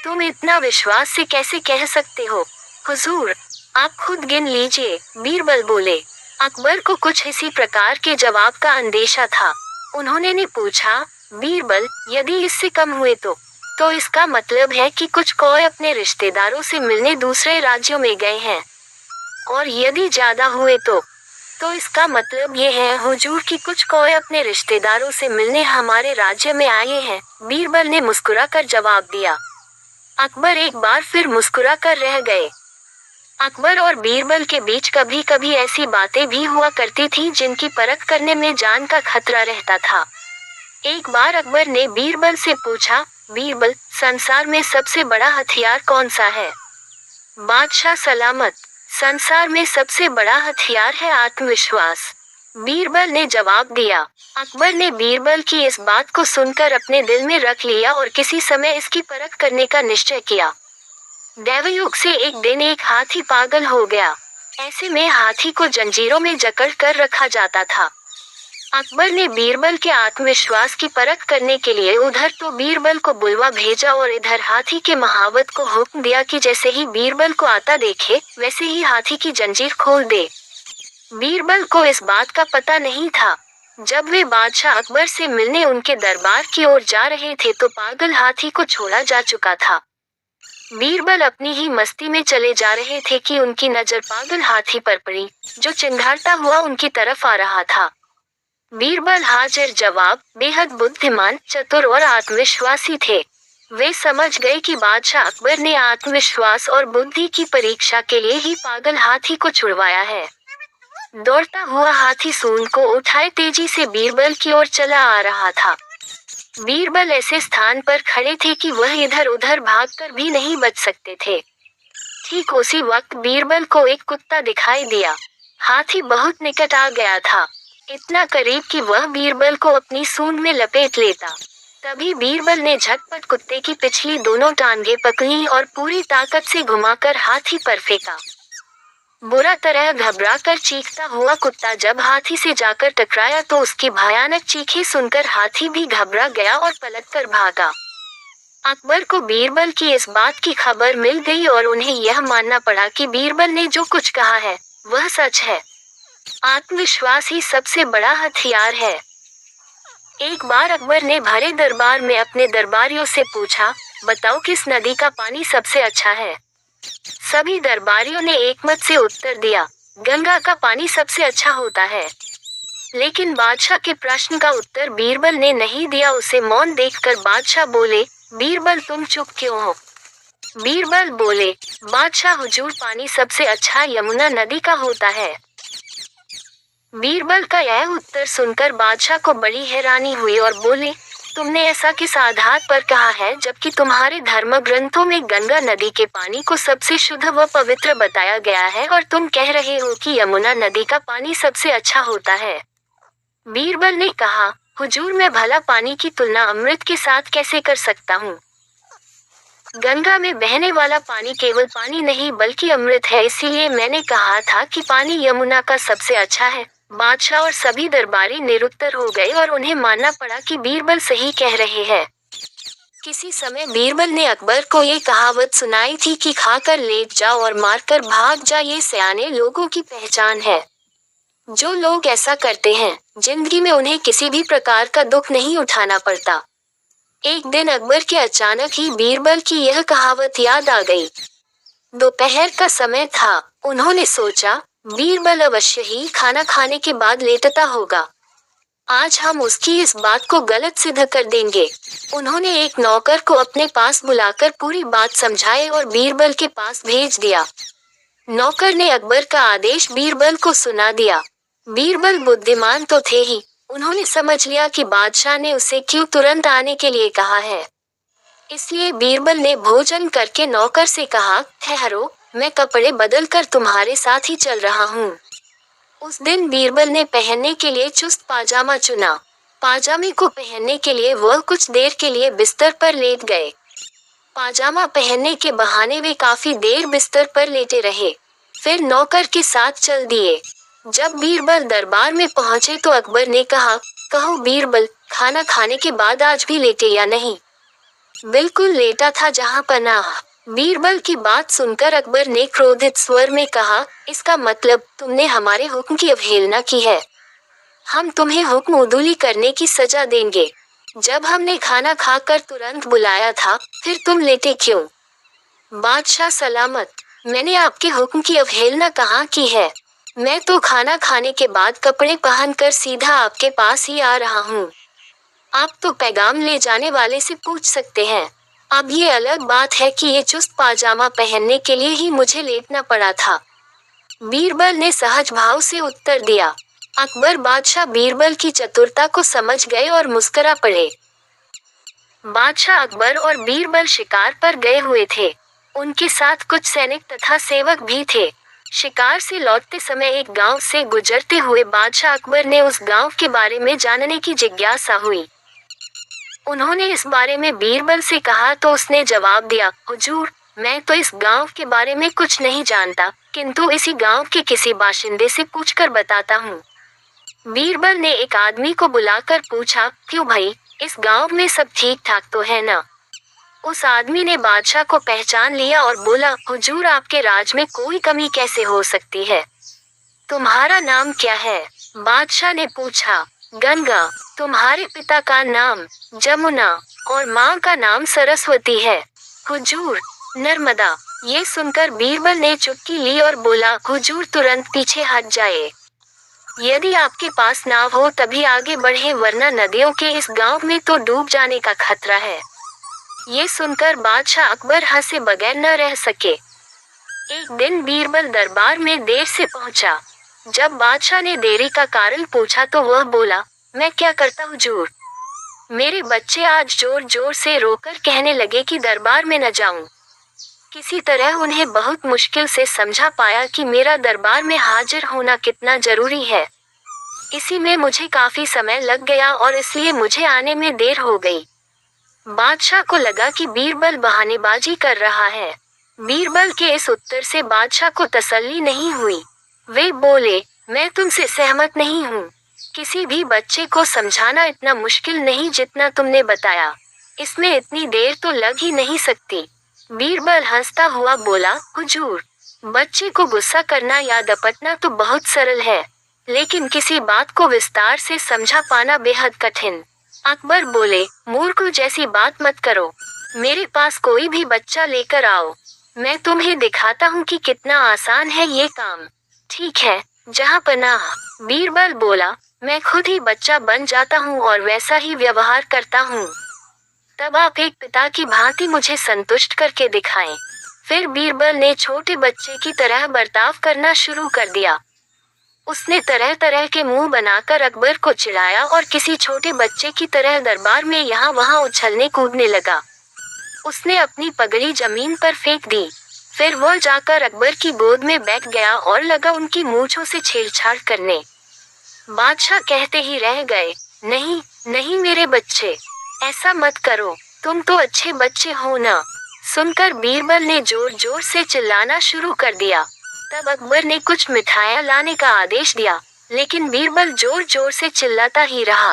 तुम इतना विश्वास से कैसे कह सकते हो? हुजूर, आप खुद गिन लीजिए, बीरबल बोले। अकबर को कुछ इसी प्रकार के जवाब का अंदेशा था। उन्होंने पूछा, बीरबल, यदि इससे कम हुए तो इसका मतलब है कि कुछ कौए अपने रिश्तेदारों से मिलने दूसरे राज्यों में गए हैं। और यदि ज्यादा हुए तो इसका मतलब ये है हुजूर कि कुछ कौए अपने रिश्तेदारों से मिलने हमारे राज्य में आए हैं। बीरबल ने मुस्कुराकर जवाब दिया। अकबर एक बार फिर मुस्कुरा कर रह गए। अकबर और बीरबल के बीच कभी कभी ऐसी बातें भी हुआ करती थी जिनकी परख करने में जान का खतरा रहता था। एक बार अकबर ने बीरबल से पूछा, बीरबल, संसार में सबसे बड़ा हथियार कौन सा है? बादशाह सलामत, संसार में सबसे बड़ा हथियार है आत्मविश्वास, बीरबल ने जवाब दिया। अकबर ने बीरबल की इस बात को सुनकर अपने दिल में रख लिया और किसी समय इसकी परख करने का निश्चय किया। देवयुग से एक दिन एक हाथी पागल हो गया। ऐसे में हाथी को जंजीरों में जकड़ कर रखा जाता था। अकबर ने बीरबल के आत्मविश्वास की परख करने के लिए उधर तो बीरबल को बुलवा भेजा और इधर हाथी के महावत को हुक्म दिया कि जैसे ही बीरबल को आता देखे वैसे ही हाथी की जंजीर खोल दे। बीरबल को इस बात का पता नहीं था। जब वे बादशाह अकबर से मिलने उनके दरबार की ओर जा रहे थे तो पागल हाथी को छोड़ा जा चुका था। बीरबल अपनी ही मस्ती में चले जा रहे थे कि उनकी नजर पागल हाथी पर पड़ी, जो चिंघाड़ता हुआ उनकी तरफ आ रहा था। बीरबल हाजिर जवाब, बेहद बुद्धिमान, चतुर और आत्मविश्वासी थे। वे समझ गए कि बादशाह अकबर ने आत्मविश्वास और बुद्धि की परीक्षा के लिए ही पागल हाथी को छुड़वाया है। दौड़ता हुआ हाथी सूंड को उठाए तेजी से बीरबल की ओर चला आ रहा था। बीरबल ऐसे स्थान पर खड़े थे कि वह इधर उधर भागकर भी नहीं बच सकते थे। ठीक उसी वक्त बीरबल को एक कुत्ता दिखाई दिया। हाथी बहुत निकट आ गया था, इतना करीब कि वह बीरबल को अपनी सूंड में लपेट लेता। तभी बीरबल ने झटपट कुत्ते की पिछली दोनों टांगें पकड़ी और पूरी ताकत से घुमाकर हाथी पर फेंका। बुरा तरह घबराकर चीखता हुआ कुत्ता जब हाथी से जाकर टकराया तो उसकी भयानक चीखें सुनकर हाथी भी घबरा गया और पलटकर भागा। अकबर को बीरबल की इस बात की खबर मिल गई और उन्हें यह मानना पड़ा कि बीरबल ने जो कुछ कहा है वह सच है। आत्मविश्वास ही सबसे बड़ा हथियार है। एक बार अकबर ने भरे दरबार में अपने दरबारियों से पूछा, बताओ किस नदी का पानी सबसे अच्छा है। सभी दरबारियों ने एकमत से उत्तर दिया, गंगा का पानी सबसे अच्छा होता है। लेकिन बादशाह के प्रश्न का उत्तर बीरबल ने नहीं दिया। उसे मौन देखकर बादशाह बोले, बीरबल तुम चुप क्यों हो। बीरबल बोले, बादशाह हुजूर पानी सबसे अच्छा यमुना नदी का होता है। बीरबल का यह उत्तर सुनकर बादशाह को बड़ी हैरानी हुई और बोले, तुमने ऐसा किस आधार पर कहा है जबकि तुम्हारे धर्म ग्रंथों में गंगा नदी के पानी को सबसे शुद्ध व पवित्र बताया गया है और तुम कह रहे हो कि यमुना नदी का पानी सबसे अच्छा होता है। बीरबल ने कहा, हुजूर मैं भला पानी की तुलना अमृत के साथ कैसे कर सकता हूँ। गंगा में बहने वाला पानी केवल पानी नहीं बल्कि अमृत है, इसीलिए मैंने कहा था कि पानी यमुना का सबसे अच्छा है। बादशाह और सभी दरबारी निरुत्तर हो गए और उन्हें मानना पड़ा कि बीरबल सही कह रहे हैं। किसी समय बीरबल ने अकबर को ये कहावत सुनाई थी कि खाकर लेट जाओ और मारकर भाग जा, ये सयाने लोगों की पहचान है। जो लोग ऐसा करते हैं जिंदगी में उन्हें किसी भी प्रकार का दुख नहीं उठाना पड़ता। एक दिन अकबर के अचानक ही बीरबल की यह कहावत याद आ गई। दोपहर का समय था। उन्होंने सोचा, बीरबल अवश्य ही खाना खाने के बाद लेटता होगा। आज हम उसकी इस बात को गलत सिद्ध कर देंगे। उन्होंने एक नौकर को अपने पास बुलाकर पूरी बात समझाई और बीरबल के पास भेज दिया। नौकर ने अकबर का आदेश बीरबल को सुना दिया। बीरबल बुद्धिमान तो थे ही, उन्होंने समझ लिया कि बादशाह ने उसे क्यों तुरंत आने के लिए कहा है। इसलिए बीरबल ने भोजन करके नौकर से कहा, ठहरो, मैं कपड़े बदल कर तुम्हारे साथ ही चल रहा हूँ। उस दिन बीरबल ने पहनने के लिए चुस्त पाजामा चुना। पाजामे को पहनने के लिए वह कुछ देर के लिए बिस्तर पर लेट गए। पाजामा पहनने के बहाने वे काफी देर बिस्तर पर लेटे रहे, फिर नौकर के साथ चल दिए। जब बीरबल दरबार में पहुंचे तो अकबर ने कहा, कहो बीरबल, खाना खाने के बाद आज भी लेटे या नहीं। बिल्कुल लेटा था जहां पनाह। बीरबल की बात सुनकर अकबर ने क्रोधित स्वर में कहा, इसका मतलब तुमने हमारे हुक्म की अवहेलना की है। हम तुम्हें हुक्म उदूली करने की सजा देंगे। जब हमने खाना खाकर तुरंत बुलाया था फिर तुम लेटे क्यों। बादशाह सलामत, मैंने आपके हुक्म की अवहेलना कहाँ की है। मैं तो खाना खाने के बाद कपड़े पहनकर सीधा आपके पास ही आ रहा हूँ। आप तो पैगाम ले जाने वाले से पूछ सकते हैं। अब ये अलग बात है कि ये चुस्त पाजामा पहनने के लिए ही मुझे लेटना पड़ा था। बीरबल ने सहज भाव से उत्तर दिया। अकबर बादशाह बीरबल की चतुरता को समझ गए और मुस्कुरा पड़े। बादशाह अकबर और बीरबल शिकार पर गए हुए थे। उनके साथ कुछ सैनिक तथा सेवक भी थे। शिकार से लौटते समय एक गांव से गुजरते हुए बादशाह अकबर ने उस गांव के बारे में जानने की जिज्ञासा हुई। उन्होंने इस बारे में बीरबल से कहा तो उसने जवाब दिया, हुजूर, मैं तो इस गांव के बारे में कुछ नहीं जानता, किंतु इसी गांव के किसी बाशिंदे से पूछकर बताता हूँ। बीरबल ने एक आदमी को बुलाकर पूछा, क्यों भाई, इस गांव में सब ठीक ठाक तो है ना? उस आदमी ने बादशाह को पहचान लिया और बोला, हुजूर, आपके राज में कोई कमी कैसे हो सकती है? तुम्हारा नाम क्या है? बादशाह ने पूछा। गंगा। तुम्हारे पिता का नाम जमुना और माँ का नाम सरस्वती है। हुजूर, नर्मदा। ये सुनकर बीरबल ने चुटकी ली और बोला, हुजूर तुरंत पीछे हट जाए। यदि आपके पास नाव हो तभी आगे बढ़े, वरना नदियों के इस गांव में तो डूब जाने का खतरा है। ये सुनकर बादशाह अकबर हंसे बगैर न रह सके। एक दिन बीरबल दरबार में देर से पहुंचा। जब बादशाह ने देरी का कारण पूछा तो वह बोला, मैं क्या करता हुजूर? मेरे बच्चे आज जोर जोर से रोकर कहने लगे कि दरबार में न जाऊं। किसी तरह उन्हें बहुत मुश्किल से समझा पाया कि मेरा दरबार में हाजिर होना कितना जरूरी है। इसी में मुझे काफी समय लग गया और इसलिए मुझे आने में देर हो गई। बादशाह को लगा कि बीरबल बहानेबाजी कर रहा है। बीरबल के इस उत्तर से बादशाह को तसल्ली नहीं हुई। वे बोले, मैं तुमसे सहमत नहीं हूँ। किसी भी बच्चे को समझाना इतना मुश्किल नहीं जितना तुमने बताया। इसमें इतनी देर तो लग ही नहीं सकती। बीरबल हंसता हुआ बोला, हुजूर, बच्चे को गुस्सा करना या दपटना तो बहुत सरल है, लेकिन किसी बात को विस्तार से समझा पाना बेहद कठिन। अकबर बोले, मूर्ख जैसी बात मत करो। मेरे पास कोई भी बच्चा लेकर आओ, मैं तुम्हें दिखाता हूँ कि कितना आसान है ये काम। ठीक है, जहाँ पनाह। बीरबल बोला, मैं खुद ही बच्चा बन जाता हूँ और वैसा ही व्यवहार करता हूँ। तब आप एक पिता की भांति मुझे संतुष्ट करके दिखाएं। फिर बीरबल ने छोटे बच्चे की तरह बर्ताव करना शुरू कर दिया। उसने तरह तरह के मुंह बनाकर अकबर को चिढ़ाया और किसी छोटे बच्चे की तरह दरबार में यहाँ वहाँ उछलने कूदने लगा। उसने अपनी पगड़ी जमीन पर फेंक दी। फिर वह जाकर अकबर की गोद में बैठ गया और लगा उनकी मूंछों से छेड़छाड़ करने। बादशाह कहते ही रह गए, नहीं नहीं मेरे बच्चे, ऐसा मत करो, तुम तो अच्छे बच्चे हो ना। सुनकर बीरबल ने जोर जोर से चिल्लाना शुरू कर दिया। तब अकबर ने कुछ मिठाइयाँ लाने का आदेश दिया, लेकिन बीरबल जोर जोर से चिल्लाता ही रहा।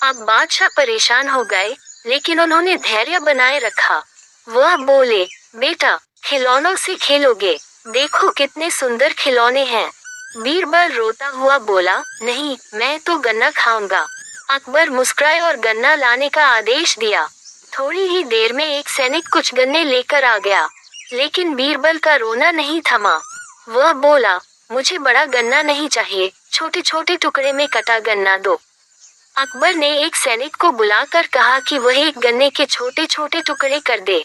अब बादशाह परेशान हो गए, लेकिन उन्होंने धैर्य बनाए रखा। वह बोले, बेटा, खिलौनों से खेलोगे? देखो कितने सुंदर खिलौने हैं। बीरबल रोता हुआ बोला, नहीं, मैं तो गन्ना खाऊंगा। अकबर मुस्कुराए और गन्ना लाने का आदेश दिया। थोड़ी ही देर में एक सैनिक कुछ गन्ने लेकर आ गया, लेकिन बीरबल का रोना नहीं थमा। वह बोला, मुझे बड़ा गन्ना नहीं चाहिए, छोटे छोटे टुकड़े में कटा गन्ना दो। अकबर ने एक सैनिक को बुलाकर कहा कि वह एक गन्ने के छोटे छोटे टुकड़े कर दे।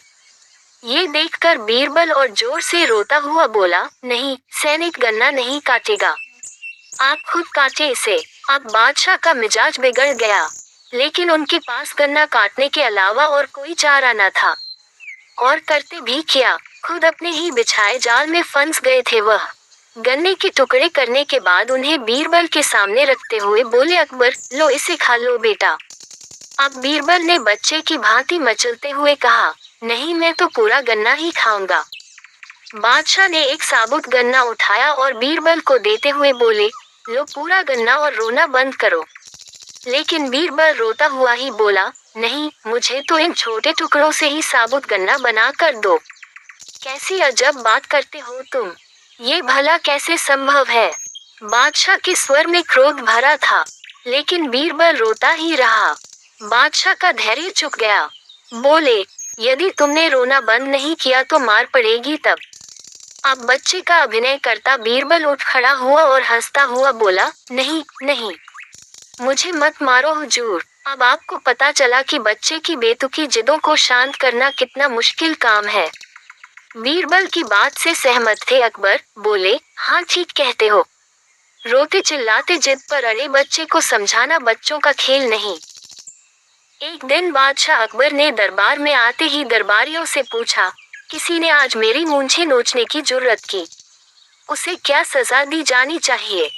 ये देखकर बीरबल और जोर से रोता हुआ बोला, नहीं, सैनिक गन्ना नहीं काटेगा, आप खुद काटे इसे। अब बादशाह का मिजाज बिगड़ गया, लेकिन उनके पास गन्ना काटने के अलावा और कोई चारा न था। और करते भी क्या, खुद अपने ही बिछाए जाल में फंस गए थे। वह गन्ने के टुकड़े करने के बाद उन्हें बीरबल के सामने रखते हुए बोले, अकबर, लो इसे खा लो बेटा। अब बीरबल ने बच्चे की भांति मचलते हुए कहा, नहीं, मैं तो पूरा गन्ना ही खाऊंगा। बादशाह ने एक साबुत गन्ना उठाया और बीरबल को देते हुए बोले, लो पूरा गन्ना और रोना बंद करो। लेकिन बीरबल रोता हुआ ही बोला, नहीं, मुझे तो इन छोटे टुकड़ों से ही साबुत गन्ना बना कर दो। कैसी अजब बात करते हो तुम, ये भला कैसे संभव है? बादशाह के स्वर में क्रोध भरा था, लेकिन बीरबल रोता ही रहा। बादशाह का धैर्य चुक गया। बोले, यदि तुमने रोना बंद नहीं किया तो मार पड़ेगी तब। अब बच्चे का अभिनय करता बीरबल उठ खड़ा हुआ और हंसता हुआ बोला, नहीं नहीं, मुझे मत मारो हुजूर। अब आपको पता चला कि बच्चे की बेतुकी जिदों को शांत करना कितना मुश्किल काम है। बीरबल की बात से सहमत थे अकबर। बोले, हाँ ठीक कहते हो। रोते चिल्लाते जिद पर अड़े बच्चे को समझाना बच्चों का खेल नहीं। एक दिन बादशाह अकबर ने दरबार में आते ही दरबारियों से पूछा, किसी ने आज मेरी मूंछें नोचने की जुर्रत की, उसे क्या सजा दी जानी चाहिए?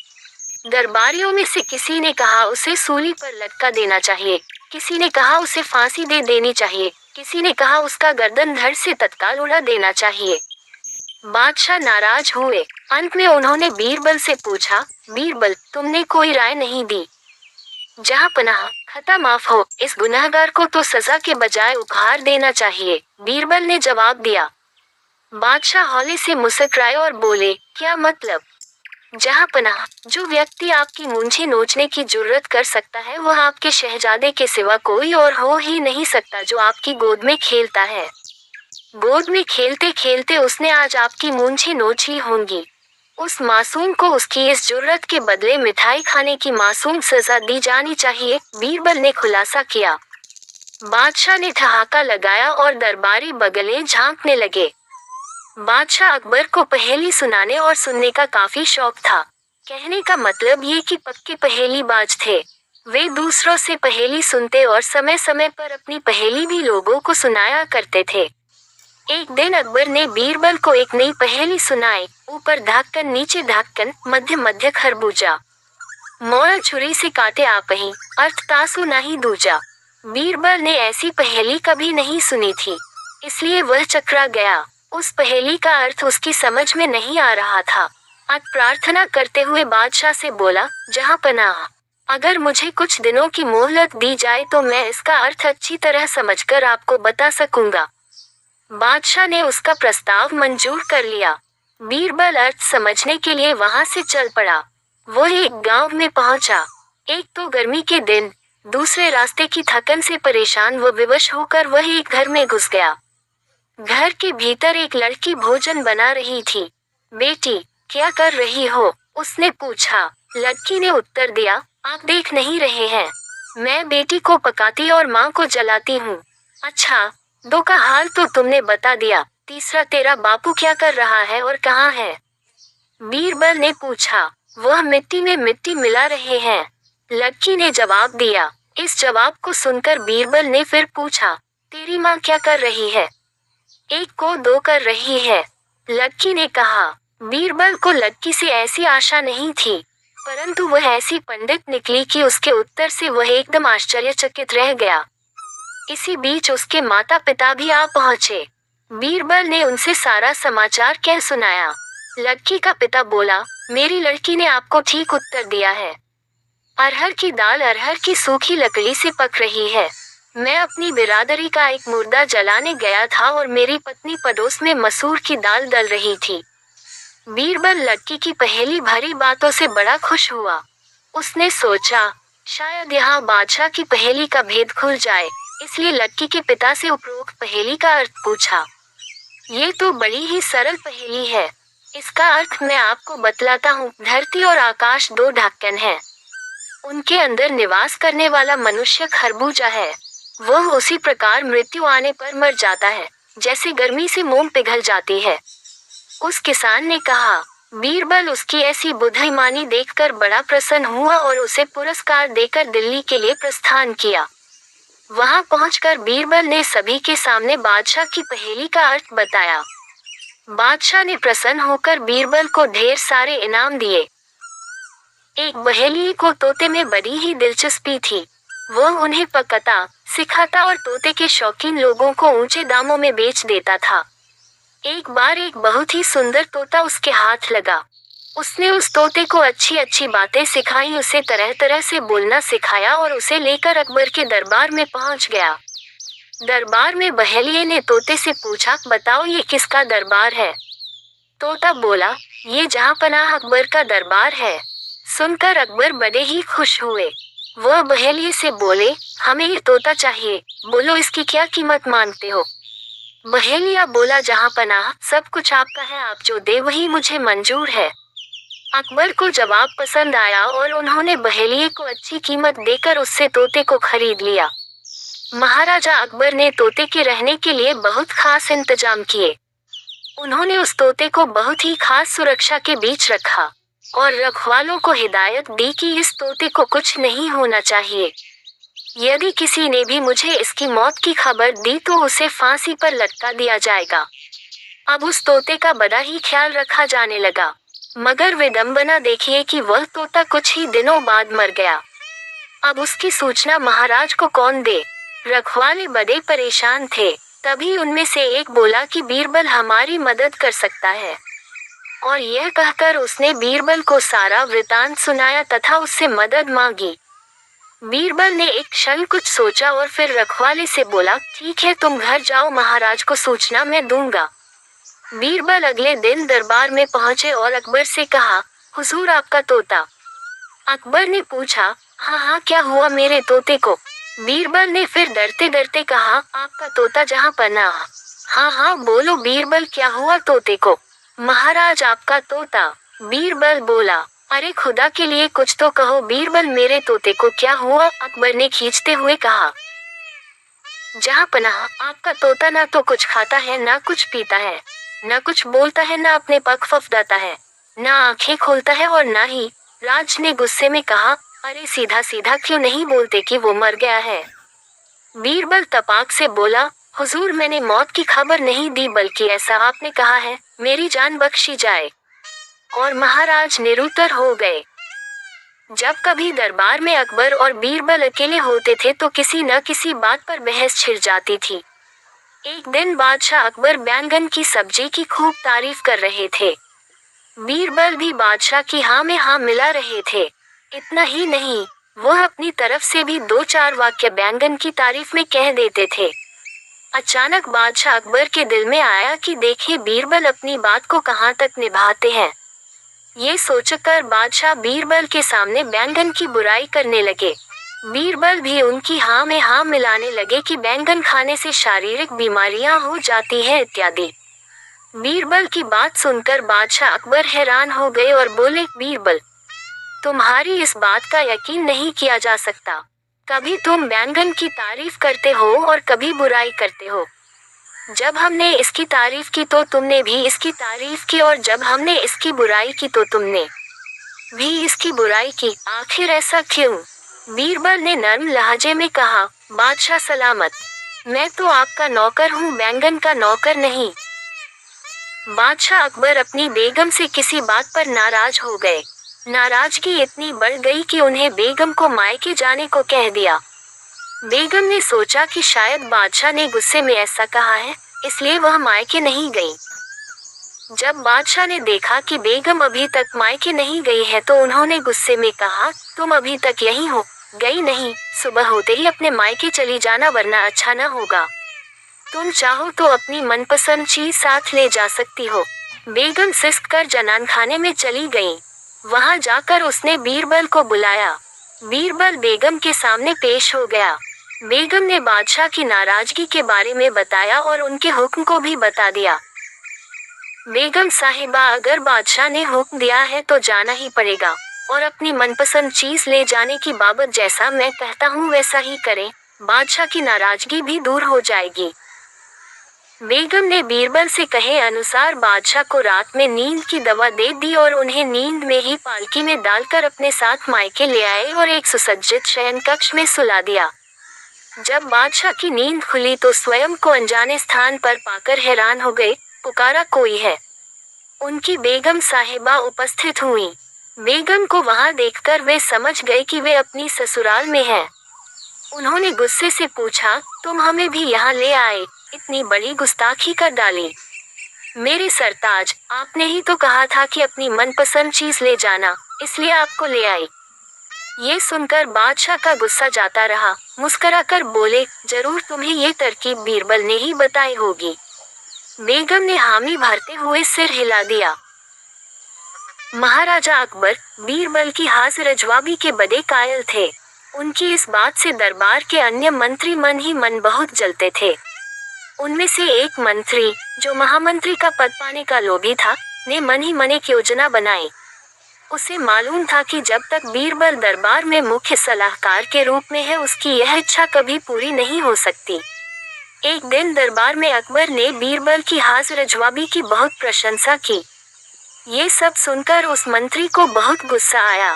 दरबारियों में से किसी ने कहा उसे सूली पर लटका देना चाहिए, किसी ने कहा उसे फांसी दे देनी चाहिए, किसी ने कहा उसका गर्दन धड़ से तत्काल उड़ा देना चाहिए। बादशाह नाराज हुए। अंत में उन्होंने बीरबल से पूछा, बीरबल, तुमने कोई राय नहीं दी? जहाँ पनाह, खता माफ हो, इस गुनहगार को तो सजा के बजाय उपहार देना चाहिए, बीरबल ने जवाब दिया। बादशाह हौले से मुस्कुराए और बोले, क्या मतलब? जहाँ पनाह, जो व्यक्ति आपकी मूंछें नोचने की जुर्रत कर सकता है वह आपके शहजादे के सिवा कोई और हो ही नहीं सकता जो आपकी गोद में खेलता है। गोद में खेलते खेलते उसने आज आपकी मूंछें नोची होंगी। उस मासूम को उसकी इस जुर्रत के बदले मिठाई खाने की मासूम सजा दी जानी चाहिए, बीरबल ने खुलासा किया। बादशाह ने ठहाका लगाया और दरबारी बगलें झांकने लगे। बादशाह अकबर को पहेली सुनाने और सुनने का काफी शौक था। कहने का मतलब ये कि पक्के पहेलीबाज थे। वे दूसरों से पहेली सुनते और समय समय पर अपनी पहेली भी लोगों को सुनाया करते थे। एक दिन अकबर ने बीरबल को एक नई पहेली सुनाई। ऊपर ढक्कन, नीचे ढक्कन, मध्य मध्य खरबूजा, मोड़ छुरी से काटे आपही, अर्थ तासु नहीं दूजा। बीरबल ने ऐसी पहेली कभी नहीं सुनी थी, इसलिए वह चकरा गया। उस पहेली का अर्थ उसकी समझ में नहीं आ रहा था। अब प्रार्थना करते हुए बादशाह से बोला, जहाँ पनाह, अगर मुझे कुछ दिनों की मोहलत दी जाए तो मैं इसका अर्थ अच्छी तरह समझकर आपको बता सकूंगा। बादशाह ने उसका प्रस्ताव मंजूर कर लिया। बीरबल अर्थ समझने के लिए वहां से चल पड़ा। वो एक गांव में पहुंचा। एक तो गर्मी के दिन, दूसरे रास्ते की थकन से परेशान व विवश होकर वह एक घर में घुस गया। घर के भीतर एक लड़की भोजन बना रही थी। बेटी, क्या कर रही हो? उसने पूछा। लड़की ने उत्तर दिया, आप देख नहीं रहे हैं, मैं बेटी को पकाती और माँ को जलाती हूँ। अच्छा, दो का हाल तो तुमने बता दिया, तीसरा तेरा बापू क्या कर रहा है और कहाँ है? बीरबल ने पूछा। वह मिट्टी में मिट्टी मिला रहे हैं, लड़की ने जवाब दिया। इस जवाब को सुनकर बीरबल ने फिर पूछा, तेरी माँ क्या कर रही है? एक को दो कर रही है, लड़की ने कहा। बीरबल को लड़की से ऐसी आशा नहीं थी, परंतु वह ऐसी पंडित निकली कि उसके उत्तर से वह एकदम आश्चर्यचकित रह गया। इसी बीच उसके माता पिता भी आ पहुंचे। बीरबल ने उनसे सारा समाचार कह सुनाया। लड़की का पिता बोला, मेरी लड़की ने आपको ठीक उत्तर दिया है। अरहर की दाल अरहर की सूखी लकड़ी से पक रही है। मैं अपनी बिरादरी का एक मुर्दा जलाने गया था और मेरी पत्नी पड़ोस में मसूर की दाल दल रही थी। बीरबल लड़की की पहेली भरी बातों से बड़ा खुश हुआ। उसने सोचा, शायद यहाँ बादशाह की पहेली का भेद खुल जाए, इसलिए लड़की के पिता से उपरोक्त पहेली का अर्थ पूछा। ये तो बड़ी ही सरल पहेली है, इसका अर्थ मैं आपको बतलाता हूँ। धरती और आकाश दो ढक्कन हैं, उनके अंदर निवास करने वाला मनुष्य खरबूजा है। वह उसी प्रकार मृत्यु आने पर मर जाता है, जैसे गर्मी से मोम पिघल जाती है। उस किसान ने कहा। बीरबल उसकी ऐसी बुद्धिमानी देखकर बड़ा प्रसन्न हुआ और उसे पुरस्कार देकर दिल्ली के लिए प्रस्थान किया। वहां पहुंचकर बीरबल ने सभी के सामने बादशाह की पहेली का अर्थ बताया। बादशाह ने प्रसन्न होकर बीरबल को ढेर सारे इनाम दिए। एक बहेलिए को तोते में बड़ी ही दिलचस्पी थी। वह उन्हें पकाता, सिखाता और तोते के शौकीन लोगों को ऊंचे दामों में बेच देता था। एक बार एक बहुत ही सुंदर तोता उसके हाथ लगा। उसने उस तोते को अच्छी अच्छी बातें सिखाई, उसे तरह तरह से बोलना सिखाया और उसे लेकर अकबर के दरबार में पहुंच गया। दरबार में बहेलिए ने तोते से पूछा, बताओ ये किसका दरबार है? तोता बोला, ये जहाँपनाह अकबर का दरबार है। सुनकर अकबर बड़े ही खुश हुए। वह बहेलिए से बोले, हमें ये तोता चाहिए, बोलो इसकी क्या कीमत मांगते हो? बहेलिया बोला, जहाँपनाह, सब कुछ आपका है, आप जो दे वही मुझे मंजूर है। अकबर को जवाब पसंद आया और उन्होंने बहेलिए को अच्छी कीमत देकर उससे तोते को खरीद लिया। महाराजा अकबर ने तोते के रहने के लिए बहुत खास इंतजाम किए। उन्होंने उस तोते को बहुत ही खास सुरक्षा के बीच रखा और रखवालों को हिदायत दी कि इस तोते को कुछ नहीं होना चाहिए। यदि किसी ने भी मुझे इसकी मौत की खबर दी तो उसे फांसी पर लटका दिया जाएगा। अब उस तोते का बड़ा ही ख्याल रखा जाने लगा, मगर विडंबना देखिए कि वह तोता कुछ ही दिनों बाद मर गया। अब उसकी सूचना महाराज को कौन दे? रखवाले बड़े परेशान थे। तभी उनमें से एक बोला कि बीरबल हमारी मदद कर सकता है, और यह कहकर उसने बीरबल को सारा वृतांत सुनाया तथा उससे मदद मांगी। बीरबल ने एक क्षण कुछ सोचा और फिर रखवाले से बोला, ठीक है, तुम घर जाओ, महाराज को सूचना मैं दूंगा। बीरबल अगले दिन दरबार में पहुंचे और अकबर से कहा, हुजूर आपका तोता। अकबर ने पूछा, हाँ हाँ, क्या हुआ मेरे तोते को? बीरबल ने फिर डरते डरते कहा, आपका तोता जहाँ पनाह। हाँ हाँ बोलो बीरबल, क्या हुआ तोते को? महाराज आपका तोता। बीरबल बोला, अरे खुदा के लिए कुछ तो कहो बीरबल, मेरे तोते को क्या हुआ? अकबर ने खींचते हुए कहा, जहाँ पनाह, आपका तोता ना तो कुछ खाता है, ना कुछ पीता है, ना कुछ बोलता है, ना अपने पग फफदाता है, ना आंखें खोलता है, और ना ही। राज ने गुस्से में कहा, अरे सीधा सीधा क्यों नहीं बोलते कि वो मर गया है? बीरबल तपाक से बोला, हुजूर मैंने मौत की खबर नहीं दी, बल्कि ऐसा आपने कहा है, मेरी जान बख्शी जाए। और महाराज निरुत्तर हो गए। जब कभी दरबार में अकबर और बीरबल अकेले होते थे तो किसी न किसी बात पर बहस छिड़ जाती थी। एक दिन बादशाह अकबर बैंगन की सब्जी की खूब तारीफ कर रहे थे। बीरबल भी बादशाह की हाँ में हाँ मिला रहे थे। इतना ही नहीं, वह अपनी तरफ से भी 2-4 वाक्य बैंगन की तारीफ में कह देते थे। अचानक बादशाह अकबर के दिल में आया कि देखिए बीरबल अपनी बात को कहाँ तक निभाते हैं। ये सोचकर बादशाह बीरबल के सामने बैंगन की बुराई करने लगे। बीरबल भी उनकी हाँ में हाँ मिलाने लगे कि बैंगन खाने से शारीरिक बीमारियां हो जाती हैं इत्यादि। बीरबल की बात सुनकर बादशाह अकबर हैरान हो गए और बोले, बीरबल, तुम्हारी इस बात का यकीन नहीं किया जा सकता। कभी तुम बैंगन की तारीफ करते हो और कभी बुराई करते हो। जब हमने इसकी तारीफ की तो तुमने भी इसकी तारीफ की, और जब हमने इसकी बुराई की तो तुमने भी इसकी बुराई की। आखिर ऐसा क्यों? बीरबल ने नर्म लहजे में कहा, बादशाह सलामत, मैं तो आपका नौकर हूँ, बैंगन का नौकर नहीं। बादशाह अकबर अपनी बेगम से किसी बात पर नाराज हो गए। नाराजगी इतनी बढ़ गई कि उन्हें बेगम को मायके जाने को कह दिया। बेगम ने सोचा कि शायद बादशाह ने गुस्से में ऐसा कहा है, इसलिए वह मायके नहीं गई। जब बादशाह ने देखा कि बेगम अभी तक मायके नहीं गई है तो उन्होंने गुस्से में कहा, तुम अभी तक यहीं हो, गई नहीं, सुबह होते ही अपने मायके चली जाना, वरना अच्छा न होगा। तुम चाहो तो अपनी मनपसंद चीज साथ ले जा सकती हो। बेगम सिसक कर जनान खाने में चली गई। वहां जाकर उसने बीरबल को बुलाया। बीरबल बेगम के सामने पेश हो गया। बेगम ने बादशाह की नाराजगी के बारे में बताया और उनके हुक्म को भी बता दिया। बेगम साहिबा, अगर बादशाह ने हुक्म दिया है तो जाना ही पड़ेगा, और अपनी मनपसंद चीज ले जाने की बाबत जैसा मैं कहता हूँ वैसा ही करें, बादशाह की नाराजगी भी दूर हो जाएगी। बेगम ने बीरबल से कहे अनुसार बादशाह को रात में नींद की दवा दे दी और उन्हें नींद में ही पालकी में डालकर अपने साथ मायके ले आए और एक सुसज्जित शयन कक्ष में सुला दिया। जब बादशाह की नींद खुली तो स्वयं को अनजाने स्थान पर पाकर हैरान हो गए। पुकारा, कोई है? उनकी बेगम साहिबा उपस्थित हुई। बेगम को वहां देखकर वे समझ गए कि वे अपनी ससुराल में हैं। उन्होंने गुस्से से पूछा, तुम हमें भी यहाँ ले आए, इतनी बड़ी गुस्ताखी कर डाली। मेरे सरताज, आपने ही तो कहा था कि अपनी मनपसंद चीज ले जाना, इसलिए आपको ले आई। ये सुनकर बादशाह का गुस्सा जाता रहा। मुस्कुराकर बोले, जरूर तुम्हें ये तरकीब बीरबल ने ही बताई होगी। बेगम ने हामी भरते हुए सिर हिला दिया। महाराजा अकबर बीरबल की हाजिर जवाबी के बड़े कायल थे। उनकी इस बात से दरबार के अन्य मंत्री मन ही मन बहुत जलते थे। उनमें से एक मंत्री, जो महामंत्री का पद पाने का लोभी था, ने मन ही मन एक योजना बनाई। उसे मालूम था कि जब तक बीरबल दरबार में मुख्य सलाहकार के रूप में है उसकी यह इच्छा कभी पूरी नहीं हो सकती। एक दिन दरबार में अकबर ने बीरबल की हाजिर जवाबी की बहुत प्रशंसा की। ये सब सुनकर उस मंत्री को बहुत गुस्सा आया।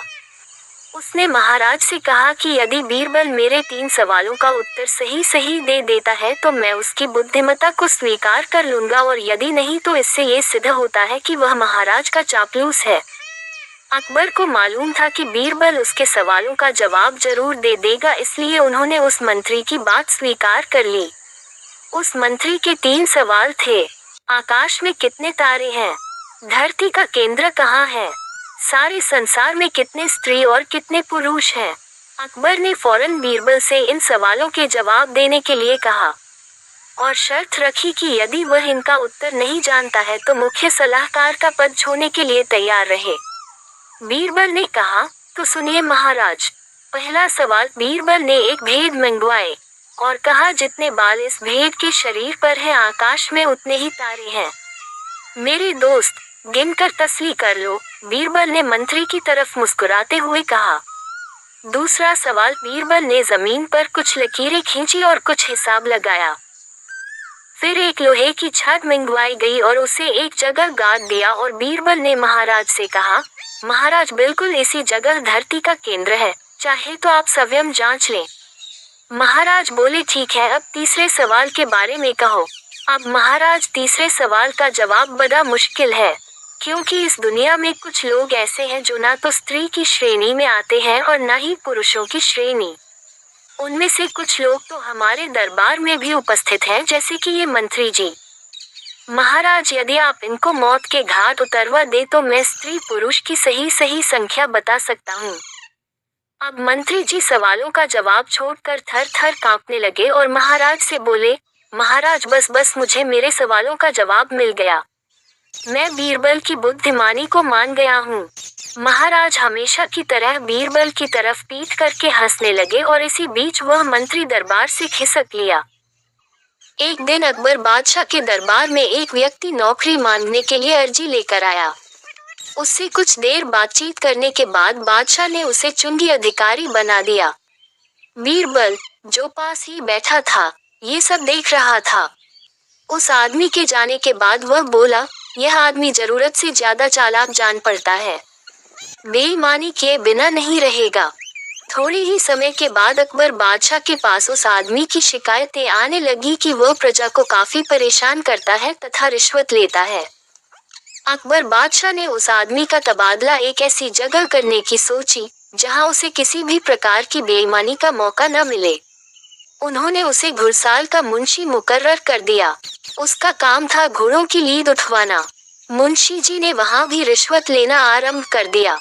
उसने महाराज से कहा कि यदि बीरबल मेरे 3 सवालों का उत्तर सही सही दे देता है तो मैं उसकी बुद्धिमत्ता को स्वीकार कर लूंगा, और यदि नहीं तो इससे ये सिद्ध होता है कि वह महाराज का चापलूस है। अकबर को मालूम था कि बीरबल उसके सवालों का जवाब जरूर दे देगा, इसलिए उन्होंने उस मंत्री की बात स्वीकार कर ली। उस मंत्री के 3 सवाल थे। आकाश में कितने तारे हैं? धरती का केंद्र कहाँ है? सारे संसार में कितने स्त्री और कितने पुरुष हैं? अकबर ने फौरन बीरबल से इन सवालों के जवाब देने के लिए कहा और शर्त रखी कि यदि वह इनका उत्तर नहीं जानता है तो मुख्य सलाहकार का पद छोड़ने के लिए तैयार रहे। बीरबल ने कहा, तो सुनिए महाराज। पहला सवाल। बीरबल ने एक भेद मंगवाए और कहा, जितने बाल इस भेद के शरीर पर हैं आकाश में उतने ही तारे हैं। मेरे दोस्त, गिनकर तसली कर लो, बीरबल ने मंत्री की तरफ मुस्कुराते हुए कहा। दूसरा सवाल। बीरबल ने जमीन पर कुछ लकीरें खींची और कुछ हिसाब लगाया। फिर एक लोहे की छत मंगवाई गई और उसे एक जगह गाड़ दिया और बीरबल ने महाराज से कहा, महाराज बिल्कुल इसी जगह धरती का केंद्र है, चाहे तो आप स्वयं जांच लें। महाराज बोले, ठीक है, अब तीसरे सवाल के बारे में कहो। अब महाराज, तीसरे सवाल का जवाब बड़ा मुश्किल है, क्योंकि इस दुनिया में कुछ लोग ऐसे हैं जो ना तो स्त्री की श्रेणी में आते हैं और ना ही पुरुषों की श्रेणी। उनमें से कुछ लोग तो हमारे दरबार में भी उपस्थित हैं, जैसे कि ये मंत्री जी। महाराज, यदि आप इनको मौत के घाट उतरवा दे तो मैं स्त्री पुरुष की सही संख्या बता सकता हूँ। अब मंत्री जी सवालों का जवाब छोड़कर थर थर कांपने लगे और महाराज से बोले, महाराज बस मुझे मेरे सवालों का जवाब मिल गया। मैं बीरबल की बुद्धिमानी को मान गया हूँ। महाराज हमेशा की तरह बीरबल की तरफ पीठ करके हंसने लगे और इसी बीच वह मंत्री दरबार से खिसक लिया। एक दिन अकबर बादशाह के दरबार में एक व्यक्ति नौकरी मांगने के लिए अर्जी लेकर आया। उससे कुछ देर बातचीत करने के बाद बादशाह ने उसे चुंगी अधिकारी बना दिया। बीरबल, जो पास ही बैठा था, ये सब देख रहा था। उस आदमी के जाने के बाद वह बोला, यह आदमी जरूरत से ज्यादा चालाक जान पड़ता है, बेईमानी किए बिना नहीं रहेगा। थोड़े ही समय के बाद अकबर बादशाह के पास उस आदमी की शिकायतें आने लगी कि वह प्रजा को काफी परेशान करता है तथा रिश्वत लेता है। अकबर बादशाह ने उस आदमी का तबादला एक ऐसी जगह करने की सोची जहां उसे किसी भी प्रकार की बेईमानी का मौका न मिले। उन्होंने उसे घुड़साल का मुंशी मुकर्रर कर दिया। उसका काम था घोड़ों की लीद उठवाना। मुंशी जी ने वहां भी रिश्वत लेना आरंभ कर दिया।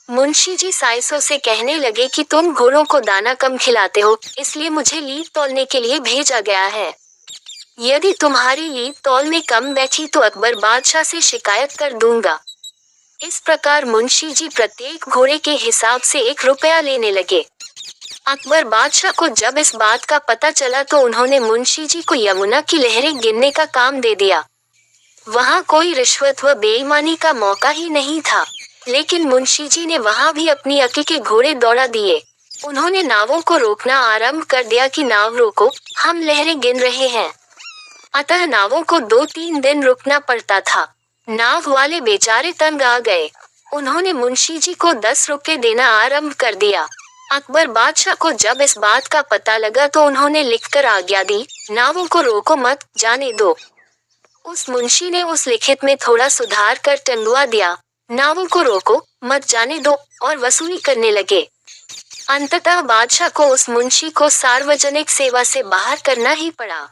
मुंशी जी साइसों से कहने लगे कि तुम घोड़ों को दाना कम खिलाते हो, इसलिए मुझे लीद तौलने के लिए भेजा गया है। यदि तुम्हारी लीद तौल में कम बैठी तो अकबर बादशाह से शिकायत कर दूंगा। इस प्रकार मुंशी जी प्रत्येक घोड़े के हिसाब से 1 रुपया लेने लगे। अकबर बादशाह को जब इस बात का पता चला तो उन्होंने मुंशी जी को यमुना की लहरें गिनने का काम दे दिया। वहां कोई रिश्वत व बेईमानी का मौका ही नहीं था, लेकिन मुंशी जी ने वहां भी अपनी अकी के घोड़े दौड़ा दिए। उन्होंने नावों को रोकना आरंभ कर दिया कि नाव रोको, हम लहरें गिन रहे हैं। अतः नावों को 2-3 दिन रुकना पड़ता था। नाव वाले बेचारे तंग आ गए। उन्होंने मुंशी जी को 10 रुपये देना आरंभ कर दिया। अकबर बादशाह को जब इस बात का पता लगा तो उन्होंने लिखकर आज्ञा दी, नावों को रोको मत, जाने दो। उस मुंशी ने उस लिखित में थोड़ा सुधार कर टंगवा दिया, नावों को रोको मत, जाने दो, और वसूली करने लगे। अंततः बादशाह को उस मुंशी को सार्वजनिक सेवा से बाहर करना ही पड़ा।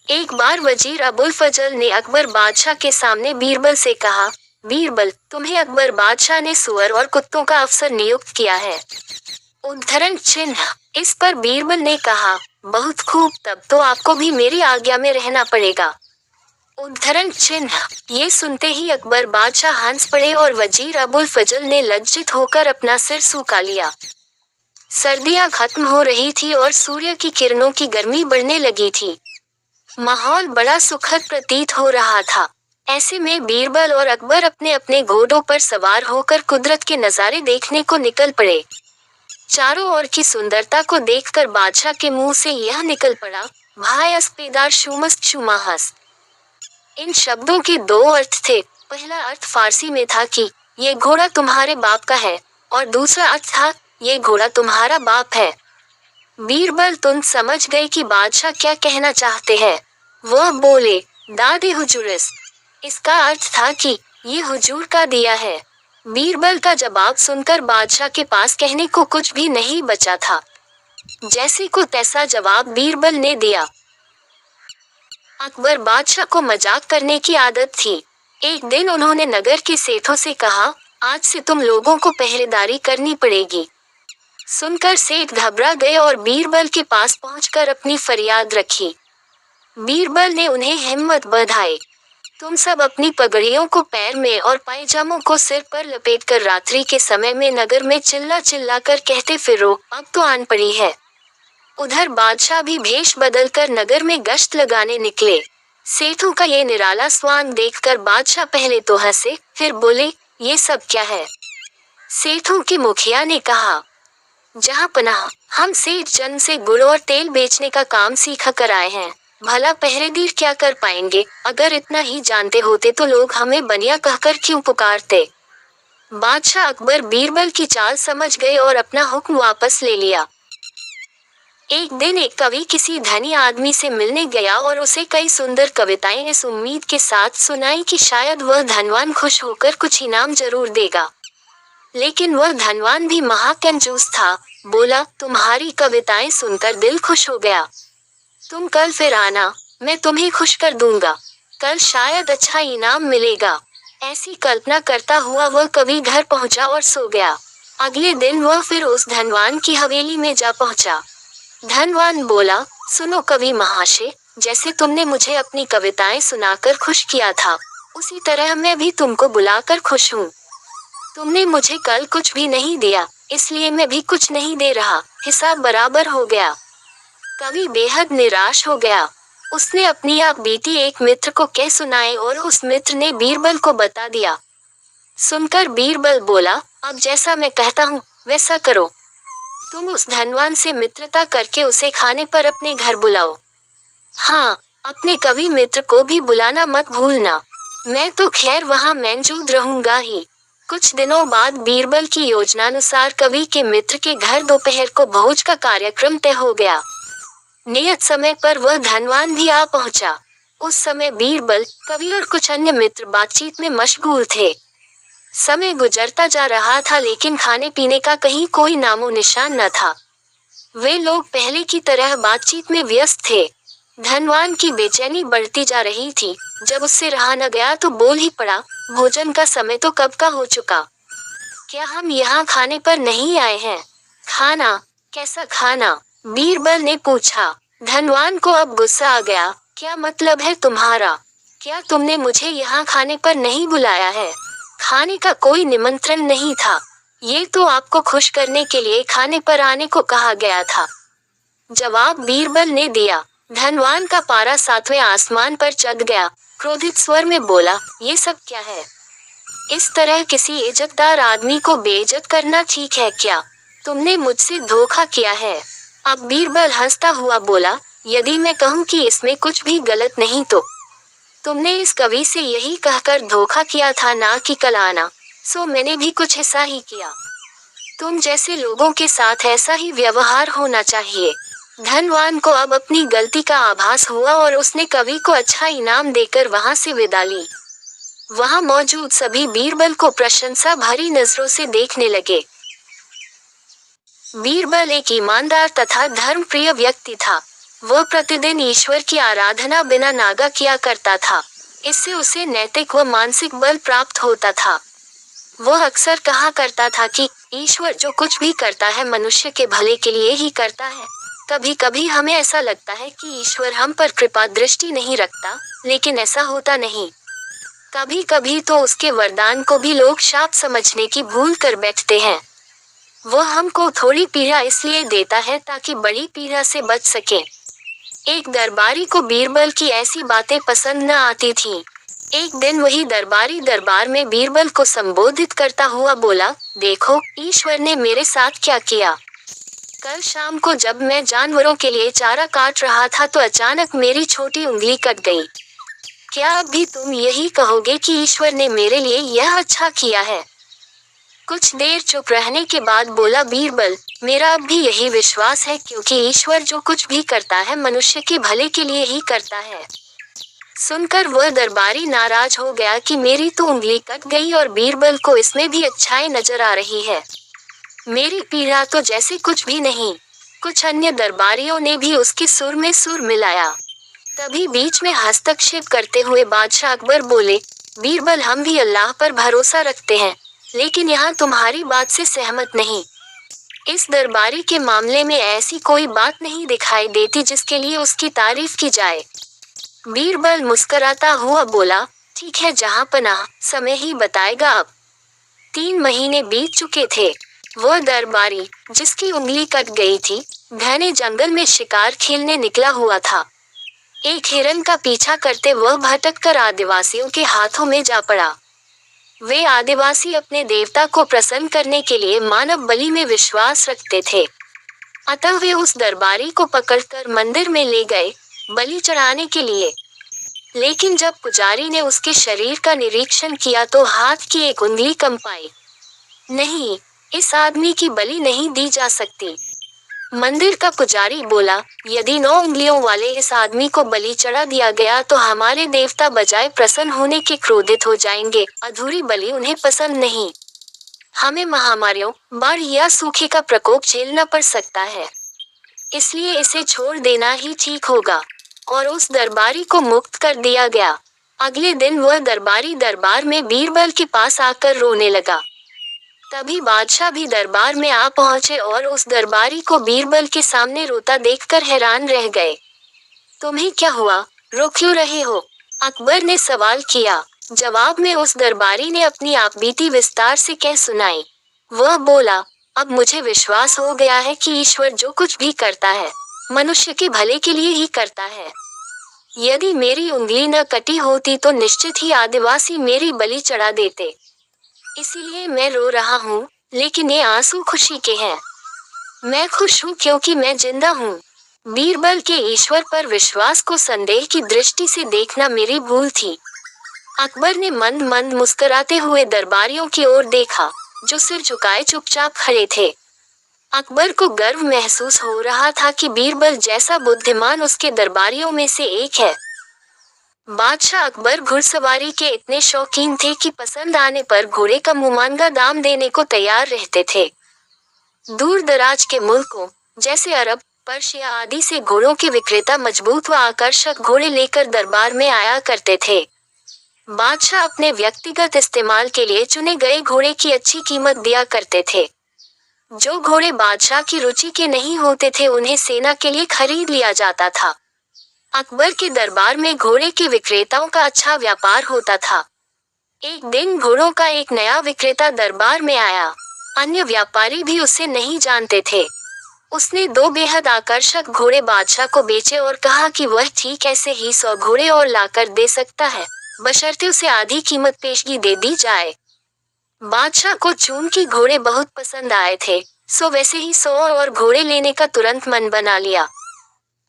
एक बार वजीर अबुल फजल ने अकबर बादशाह के सामने बीरबल से कहा, बीरबल, तुम्हें अकबर बादशाह ने सुअर और कुत्तों का अफसर नियुक्त किया है। उद्धरण चिन्ह। इस पर बीरबल ने कहा, बहुत खूब, तब तो आपको भी मेरी आज्ञा में रहना पड़ेगा। उद्धरण चिन्ह। ये सुनते ही अकबर बादशाह हंस पड़े और वजीर अबुल फजल ने लज्जित होकर अपना सिर सूखा लिया। सर्दियां खत्म हो रही थी और सूर्य की किरणों की गर्मी बढ़ने लगी थी। माहौल बड़ा सुखद प्रतीत हो रहा था। ऐसे में बीरबल और अकबर अपने अपने घोड़ों पर सवार होकर कुदरत के नज़ारे देखने को निकल पड़े। चारों ओर की सुंदरता को देखकर बादशाह के मुंह से यह निकल पड़ा, भाई अस्पेदार शुमस्त शुमाहस। इन शब्दों के 2 अर्थ थे। पहला अर्थ फारसी में था कि ये घोड़ा तुम्हारे बाप का है, और दूसरा अर्थ था, ये घोड़ा तुम्हारा बाप है। बीरबल तुम समझ गए कि बादशाह क्या कहना चाहते हैं। वह बोले, दादे हुजूरिस। इसका अर्थ था कि ये हुजूर का दिया है। बीरबल का जवाब सुनकर बादशाह के पास कहने को कुछ भी नहीं बचा था। जैसे को तैसा जवाब बीरबल ने दिया। अकबर बादशाह को मजाक करने की आदत थी। एक दिन उन्होंने नगर के सेठों से कहा, आज से तुम लोगों को पहरेदारी करनी पड़ेगी। सुनकर सेठ घबरा गए और बीरबल के पास पहुंचकर अपनी फरियाद रखी। बीरबल ने उन्हें हिम्मत बधाई। तुम सब अपनी पगड़ियों को पैर में और पायजामों को सिर पर लपेटकर रात्रि के समय में नगर में चिल्ला चिल्ला कर कहते फिरो, अब तो आन पड़ी है। उधर बादशाह भी भेष बदलकर नगर में गश्त लगाने निकले। सेठों का ये निराला स्वांग देखकर बादशाह पहले तो हंसे, फिर बोले, ये सब क्या है? सेठों के मुखिया ने कहा, जहाँ पनाह, हम सेठ जन से गुड़ और तेल बेचने का काम सीखा कर आए हैं। भला पहरेदार क्या कर पाएंगे? अगर इतना ही जानते होते तो लोग हमें बनिया कहकर क्यों पुकारते? बादशाह अकबर बीरबल की चाल समझ गए और अपना हुक्म वापस ले लिया। एक दिन एक कवि किसी धनी आदमी से मिलने गया और उसे कई सुंदर कविताएं इस उम्मीद के साथ सुनाई कि शायद वह धनवान खुश होकर कुछ इनाम जरूर देगा। लेकिन वह धनवान भी महाकंजूस था। बोला, तुम्हारी कविताएं सुनकर दिल खुश हो गया। तुम कल फिर आना, मैं तुम्हें खुश कर दूंगा। कल शायद अच्छा इनाम मिलेगा। ऐसी कल्पना करता हुआ वह कवि घर पहुंचा और सो गया। अगले दिन वह फिर उस धनवान की हवेली में जा पहुंचा। धनवान बोला, सुनो कवि महाशय, जैसे तुमने मुझे अपनी कविताएं सुनाकर खुश किया था, उसी तरह मैं भी तुमको बुलाकर खुश हूँ। तुमने मुझे कल कुछ भी नहीं दिया, इसलिए मैं भी कुछ नहीं दे रहा। हिसाब बराबर हो गया। कवि बेहद निराश हो गया। उसने अपनी आप बीती एक मित्र को कह सुनाए और उस मित्र ने बीरबल को बता दिया। सुनकर बीरबल बोला, अब जैसा मैं कहता हूँ वैसा करो। तुम उस धनवान से मित्रता करके उसे खाने पर अपने घर बुलाओ। हाँ, अपने कवि मित्र को भी बुलाना मत भूलना। मैं तो खैर वहाँ मौजूद रहूंगा ही। कुछ दिनों बाद बीरबल की योजनानुसार कवि के मित्र के घर दोपहर को भोज का कार्यक्रम तय हो गया। नियत समय पर वह धनवान भी आ पहुंचा। उस समय बीरबल, कवि और कुछ अन्य मित्र बातचीत में मशगूल थे। समय गुजरता जा रहा था लेकिन खाने पीने का कहीं कोई नामो निशान न था। वे लोग पहले की तरह बातचीत में व्यस्त थे। धनवान की बेचैनी बढ़ती जा रही थी। जब उससे रहा न गया तो बोल ही पड़ा, भोजन का समय तो कब का हो चुका। क्या हम यहाँ खाने पर नहीं आए हैं? खाना? कैसा खाना? बीरबल ने पूछा। धनवान को अब गुस्सा आ गया। क्या मतलब है तुम्हारा? क्या तुमने मुझे यहाँ खाने पर नहीं बुलाया है? खाने का कोई निमंत्रण नहीं था। ये तो आपको खुश करने के लिए खाने पर आने को कहा गया था। जवाब बीरबल ने दिया। धनवान का पारा 7वें आसमान पर चढ़ गया। क्रोधित स्वर में बोला, ये सब क्या है? इस तरह किसी इज्जतदार आदमी को बेइज्जत करना ठीक है क्या? तुमने मुझसे धोखा किया है। अब बीरबल हंसता हुआ बोला, यदि मैं कहूँ कि इसमें कुछ भी गलत नहीं तो तुमने इस कवि से यही कहकर धोखा किया था ना कि कल आना, सो मैंने भी कुछ ऐसा ही किया। तुम जैसे लोगों के साथ ऐसा ही व्यवहार होना चाहिए। धनवान को अब अपनी गलती का आभास हुआ और उसने कवि को अच्छा इनाम देकर वहां से विदा ली। वहां मौजूद सभी बीरबल को प्रशंसा भरी नजरों से देखने लगे। बीरबल एक ईमानदार तथा धर्मप्रिय व्यक्ति था। वह प्रतिदिन ईश्वर की आराधना बिना नागा किया करता था। इससे उसे नैतिक व मानसिक बल प्राप्त होता था। वह अक्सर कहा करता था कि ईश्वर जो कुछ भी करता है मनुष्य के भले के लिए ही करता है। कभी कभी हमें ऐसा लगता है कि ईश्वर हम पर कृपा दृष्टि नहीं रखता, लेकिन ऐसा होता नहीं। कभी कभी तो उसके वरदान को भी लोग शाप समझने की भूल कर बैठते हैं। वह हमको थोड़ी पीड़ा इसलिए देता है ताकि बड़ी पीड़ा से बच सके। एक दरबारी को बीरबल की ऐसी बातें पसंद न आती थीं। एक दिन वही दरबारी दरबार में बीरबल को संबोधित करता हुआ बोला, देखो ईश्वर ने मेरे साथ क्या किया। कल शाम को जब मैं जानवरों के लिए चारा काट रहा था तो अचानक मेरी छोटी उंगली कट गई। क्या अब भी तुम यही कहोगे कि ईश्वर ने मेरे लिए यह अच्छा किया है? कुछ देर चुप रहने के बाद बोला बीरबल, मेरा अब भी यही विश्वास है, क्योंकि ईश्वर जो कुछ भी करता है मनुष्य के भले के लिए ही करता है। सुनकर वह दरबारी नाराज हो गया कि मेरी तो उंगली कट गई और बीरबल को इसमें भी अच्छाई नजर आ रही है। मेरी पीड़ा तो जैसे कुछ भी नहीं। कुछ अन्य दरबारियों ने भी उसके सुर में सुर मिलाया। तभी बीच में हस्तक्षेप करते हुए बादशाह अकबर बोले, बीरबल हम भी अल्लाह पर भरोसा रखते हैं, लेकिन यहाँ तुम्हारी बात से सहमत नहीं। इस दरबारी के मामले में ऐसी कोई बात नहीं दिखाई देती जिसके लिए उसकी तारीफ की जाए। बीरबल मुस्कराता हुआ बोला, ठीक है जहाँ पनाह, समय ही बताएगा। अब 3 महीने बीत चुके थे। वह दरबारी जिसकी उंगली कट गई थी, घने जंगल में शिकार खेलने निकला हुआ था। एक हिरन का पीछा करते वह भटककर आदिवासियों के हाथों में जा पड़ा। वे आदिवासी अपने देवता को प्रसन्न करने के लिए मानव बलि में विश्वास रखते थे। अतः वे उस दरबारी को पकड़कर मंदिर में ले गए बलि चढ़ाने के लिए। लेकिन जब पुजारी ने उसके शरीर का निरीक्षण किया तो हाथ की एक उंगली कंपाई। नहीं, इस आदमी की बलि नहीं दी जा सकती। मंदिर का पुजारी बोला, यदि 9 उंगलियों वाले इस आदमी को बलि चढ़ा दिया गया तो हमारे देवता बजाय प्रसन्न होने के क्रोधित हो जाएंगे। अधूरी बलि उन्हें पसंद नहीं। हमें महामारियों, बाढ़ या सूखे का प्रकोप झेलना पड़ सकता है, इसलिए इसे छोड़ देना ही ठीक होगा। और उस दरबारी को मुक्त कर दिया गया। अगले दिन वह दरबारी दरबार में बीरबल के पास आकर रोने लगा। तभी बादशाह भी दरबार में आ पहुंचे और उस दरबारी को बीरबल के सामने रोता देखकर हैरान रह गए। तुम्हें क्या हुआ, रो क्यों रहे हो? अकबर ने सवाल किया। जवाब में उस दरबारी ने अपनी आपबीती विस्तार से कह सुनाई। वह बोला, अब मुझे विश्वास हो गया है कि ईश्वर जो कुछ भी करता है मनुष्य के भले के लिए ही करता है। यदि मेरी उंगली न कटी होती तो निश्चित ही आदिवासी मेरी बलि चढ़ा देते। इसीलिए मैं रो रहा हूँ, लेकिन ये आंसू खुशी के हैं। मैं खुश हूँ क्योंकि मैं जिंदा हूँ। बीरबल के ईश्वर पर विश्वास को संदेह की दृष्टि से देखना मेरी भूल थी। अकबर ने मंद मंद मुस्कुराते हुए दरबारियों की ओर देखा, जो सिर झुकाए चुपचाप खड़े थे। अकबर को गर्व महसूस हो रहा था कि बीरबल जैसा बुद्धिमान उसके दरबारियों में से एक है। बादशाह अकबर घुड़सवारी के इतने शौकीन थे कि पसंद आने पर घोड़े का मुमानगा दाम देने को तैयार रहते थे। दूर दराज के मुल्कों जैसे अरब, पर्शिया आदि से घोड़ों के विक्रेता मजबूत व आकर्षक घोड़े लेकर दरबार में आया करते थे। बादशाह अपने व्यक्तिगत इस्तेमाल के लिए चुने गए घोड़े की अच्छी कीमत दिया करते थे। जो घोड़े बादशाह की रुचि के नहीं होते थे उन्हें सेना के लिए खरीद लिया जाता था। अकबर के दरबार में घोड़े के विक्रेताओं का अच्छा व्यापार होता था। एक दिन घोड़ों का एक नया विक्रेता दरबार में आया। अन्य व्यापारी भी उसे नहीं जानते थे। उसने 2 बेहद आकर्षक घोड़े बादशाह को बेचे और कहा कि वह ठीक ऐसे ही 100 घोड़े और लाकर दे सकता है, बशर्ते उसे आधी कीमत पेशगी दे दी जाए। बादशाह को चूंकि घोड़े बहुत पसंद आए थे, सो वैसे ही 100 और घोड़े लेने का तुरंत मन बना लिया।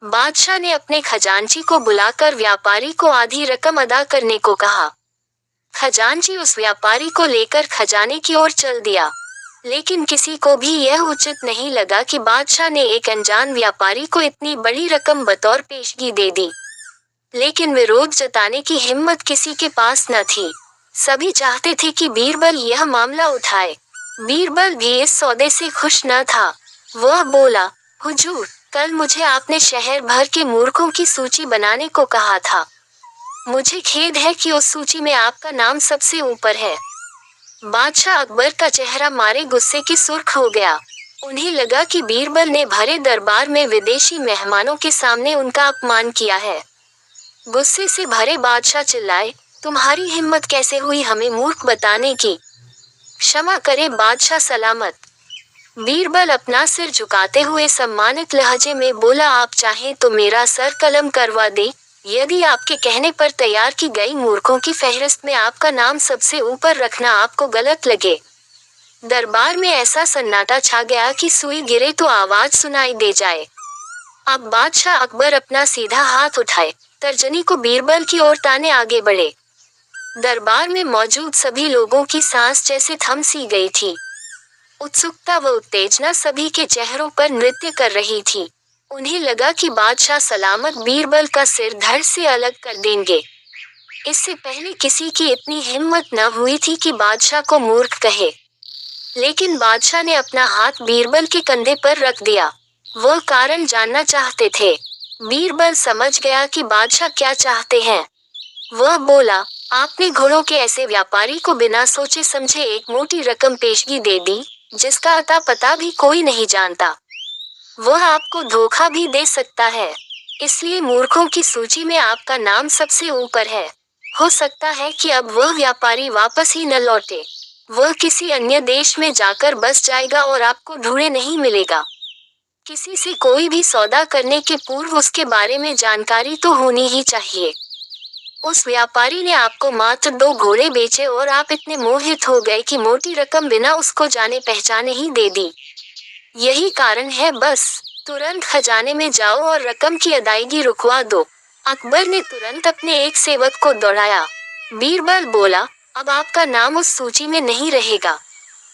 बादशाह ने अपने खजांची को बुलाकर व्यापारी को आधी रकम अदा करने को कहा। खजांची उस व्यापारी को लेकर खजाने की ओर चल दिया। लेकिन किसी को भी यह उचित नहीं लगा कि बादशाह ने एक अनजान व्यापारी को इतनी बड़ी रकम बतौर पेशगी दे दी। लेकिन विरोध जताने की हिम्मत किसी के पास न थी। सभी चाहते थे कि बीरबल यह मामला उठाए। बीरबल भी इस सौदे से खुश न था। वह बोला, हुजूर, कल मुझे आपने शहर भर के मूर्खों की सूची बनाने को कहा था। मुझे खेद है कि उस सूची में आपका नाम सबसे ऊपर है। बादशाह अकबर का चेहरा मारे गुस्से की सुर्ख हो गया। उन्हें लगा कि बीरबल ने भरे दरबार में विदेशी मेहमानों के सामने उनका अपमान किया है। गुस्से से भरे बादशाह चिल्लाए, तुम्हारी हिम्मत कैसे हुई हमें मूर्ख बताने की? क्षमा करे बादशाह सलामत। बीरबल अपना सिर झुकाते हुए सम्मानित लहजे में बोला, आप चाहें तो मेरा सर कलम करवा दे। यदि आपके कहने पर तैयार की गई मूर्खों की फहरिस्त में आपका नाम सबसे ऊपर रखना आपको गलत लगे। दरबार में ऐसा सन्नाटा छा गया कि सुई गिरे तो आवाज सुनाई दे जाए। अब बादशाह अकबर अपना सीधा हाथ उठाए, तर्जनी को बीरबल की ओर ताने आगे बढ़े। दरबार में मौजूद सभी लोगों की सांस जैसे थम सी गई थी। उत्सुकता व उत्तेजना सभी के चेहरों पर नृत्य कर रही थी। उन्हें लगा कि बादशाह सलामत बीरबल का सिर धड़ से अलग कर देंगे। इससे पहले किसी की इतनी हिम्मत न हुई थी कि बादशाह को मूर्ख कहे। लेकिन बादशाह ने अपना हाथ बीरबल के कंधे पर रख दिया। वह कारण जानना चाहते थे। बीरबल समझ गया कि बादशाह क्या चाहते हैं। वह बोला, आपने घोड़ों के ऐसे व्यापारी को बिना सोचे समझे एक मोटी रकम पेशगी दे दी, जिसका अता पता भी कोई नहीं जानता। वह आपको धोखा भी दे सकता है। इसलिए मूर्खों की सूची में आपका नाम सबसे ऊपर है। हो सकता है कि अब वह व्यापारी वापस ही न लौटे। वह किसी अन्य देश में जाकर बस जाएगा और आपको ढूंढे नहीं मिलेगा। किसी से कोई भी सौदा करने के पूर्व उसके बारे में जानकारी तो होनी ही चाहिए। उस व्यापारी ने आपको मात्र 2 घोड़े बेचे और आप इतने मोहित हो गए कि मोटी रकम बिना उसको जाने पहचाने ही दे दी। यही कारण है, बस तुरंत खजाने में जाओ और रकम की अदायगी रुकवा दो। अकबर ने तुरंत अपने एक सेवक को दौड़ाया। बीरबल बोला, अब आपका नाम उस सूची में नहीं रहेगा।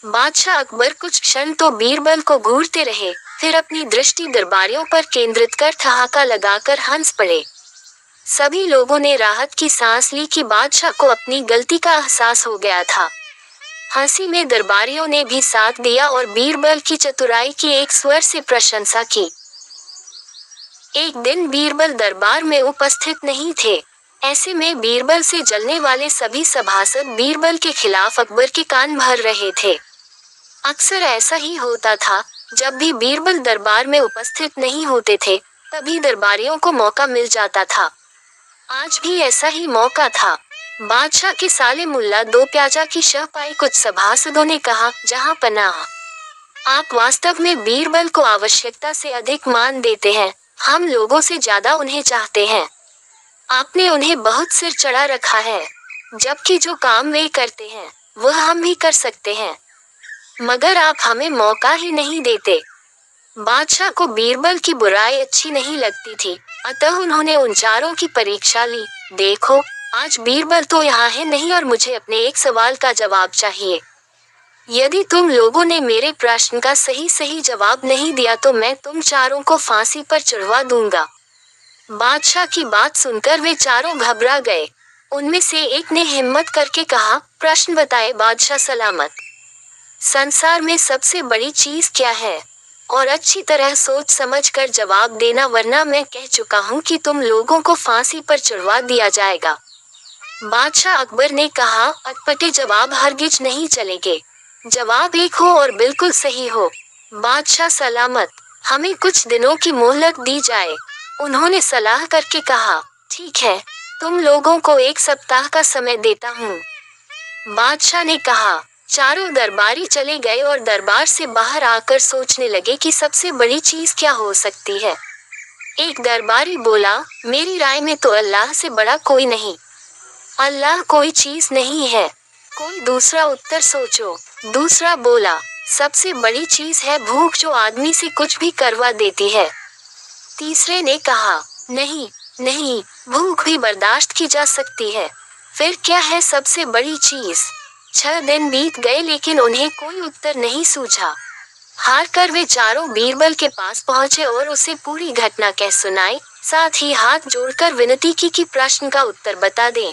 बादशाह अकबर कुछ क्षण तो बीरबल को घूरते रहे, फिर अपनी दृष्टि दरबारियों पर केंद्रित कर ठहाका लगाकर हंस पड़े। सभी लोगों ने राहत की सांस ली कि बादशाह को अपनी गलती का एहसास हो गया था। हंसी में दरबारियों ने भी साथ दिया और बीरबल की चतुराई की एक स्वर से प्रशंसा की। एक दिन बीरबल दरबार में उपस्थित नहीं थे। ऐसे में बीरबल से जलने वाले सभी सभासद बीरबल के खिलाफ अकबर के कान भर रहे थे। अक्सर ऐसा ही होता था, जब भी बीरबल दरबार में उपस्थित नहीं होते थे, तभी दरबारियों को मौका मिल जाता था। आज भी ऐसा ही मौका था। बादशाह के साले मुल्ला दो प्याजा की शह पाई कुछ सभासदों ने कहा, जहां पनाह, आप वास्तव में बीरबल को आवश्यकता से अधिक मान देते हैं। हम लोगों से ज्यादा उन्हें चाहते हैं। आपने उन्हें बहुत सिर चढ़ा रखा है, जबकि जो काम वे करते हैं वह हम भी कर सकते हैं, मगर आप हमें मौका ही नहीं देते। बादशाह को बीरबल की बुराई अच्छी नहीं लगती थी, अतः उन्होंने उन चारों की परीक्षा ली। देखो, आज बीरबल तो यहाँ है नहीं और मुझे अपने एक सवाल का जवाब चाहिए। यदि तुम लोगों ने मेरे प्रश्न का सही जवाब नहीं दिया तो मैं तुम चारों को फांसी पर चढ़वा दूंगा। बादशाह की बात सुनकर वे चारों घबरा गए। उनमें से एक ने हिम्मत करके कहा, प्रश्न बताए बादशाह सलामत। संसार में सबसे बड़ी चीज क्या है? और अच्छी तरह सोच समझ कर जवाब देना, वरना मैं कह चुका हूँ कि तुम लोगों को फांसी पर चढ़वा दिया जाएगा। बादशाह अकबर ने कहा, अटपटे जवाब हरगिज नहीं चलेंगे। जवाब एक हो और बिल्कुल सही हो। बादशाह सलामत, हमें कुछ दिनों की मोहलत दी जाए। उन्होंने सलाह करके कहा, ठीक है, तुम लोगों को 1 सप्ताह का समय देता हूँ। बादशाह ने कहा। चारों दरबारी चले गए और दरबार से बाहर आकर सोचने लगे कि सबसे बड़ी चीज क्या हो सकती है। एक दरबारी बोला, मेरी राय में तो अल्लाह से बड़ा कोई नहीं। अल्लाह कोई चीज नहीं है। कोई दूसरा उत्तर सोचो। दूसरा बोला, सबसे बड़ी चीज है भूख, जो आदमी से कुछ भी करवा देती है। तीसरे ने कहा, नहीं, भूख भी बर्दाश्त की जा सकती है। फिर क्या है सबसे बड़ी चीज? 6 दिन बीत गए लेकिन उन्हें कोई उत्तर नहीं सूझा। हार कर वे चारों बीरबल के पास पहुंचे और उसे पूरी घटना कह सुनाई, साथ ही हाथ जोड़कर विनती की कि प्रश्न का उत्तर बता दें।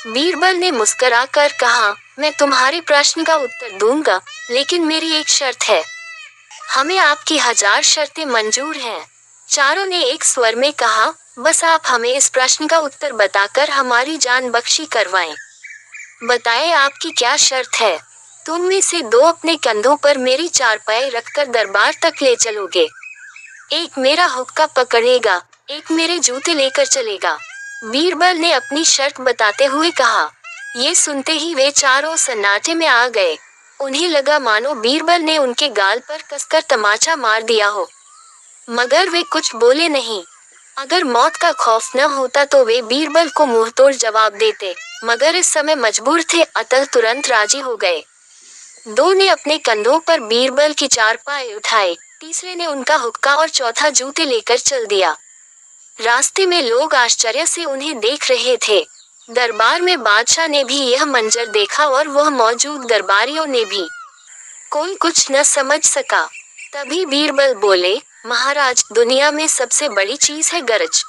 बीरबल ने मुस्कुराकर कहा, मैं तुम्हारे प्रश्न का उत्तर दूंगा, लेकिन मेरी एक शर्त है। हमें आपकी 1000 शर्तें मंजूर हैं। चारों ने एक स्वर में कहा, बस आप हमें इस प्रश्न का उत्तर बताकर हमारी जान बख्शी करवाएं। बताएं आपकी क्या शर्त है। तुम में से 2 अपने कंधों पर मेरी चारपाई रखकर दरबार तक ले चलोगे। एक मेरा हुक्का पकड़ेगा, एक मेरे जूते लेकर चलेगा। बीरबल ने अपनी शर्त बताते हुए कहा। ये सुनते ही वे चारों सन्नाटे में आ गए। उन्हें लगा मानो बीरबल ने उनके गाल पर कसकर तमाचा मार दिया हो, मगर वे कुछ बोले नहीं। अगर मौत का खौफ न होता तो वे बीरबल को मुंहतोड़ जवाब देते, मगर इस समय मजबूर थे, अतः तुरंत राजी हो गए। 2 ने अपने कंधों पर बीरबल की चारपाई उठाई, तीसरे ने उनका हुक्का और चौथा जूते लेकर चल दिया। रास्ते में लोग आश्चर्य से उन्हें देख रहे थे। दरबार में बादशाह ने भी यह मंजर देखा और वह मौजूद दरबारियों ने भी। कोई कुछ न समझ सका। तभी बीरबल बोले, महाराज, दुनिया में सबसे बड़ी चीज है गरज।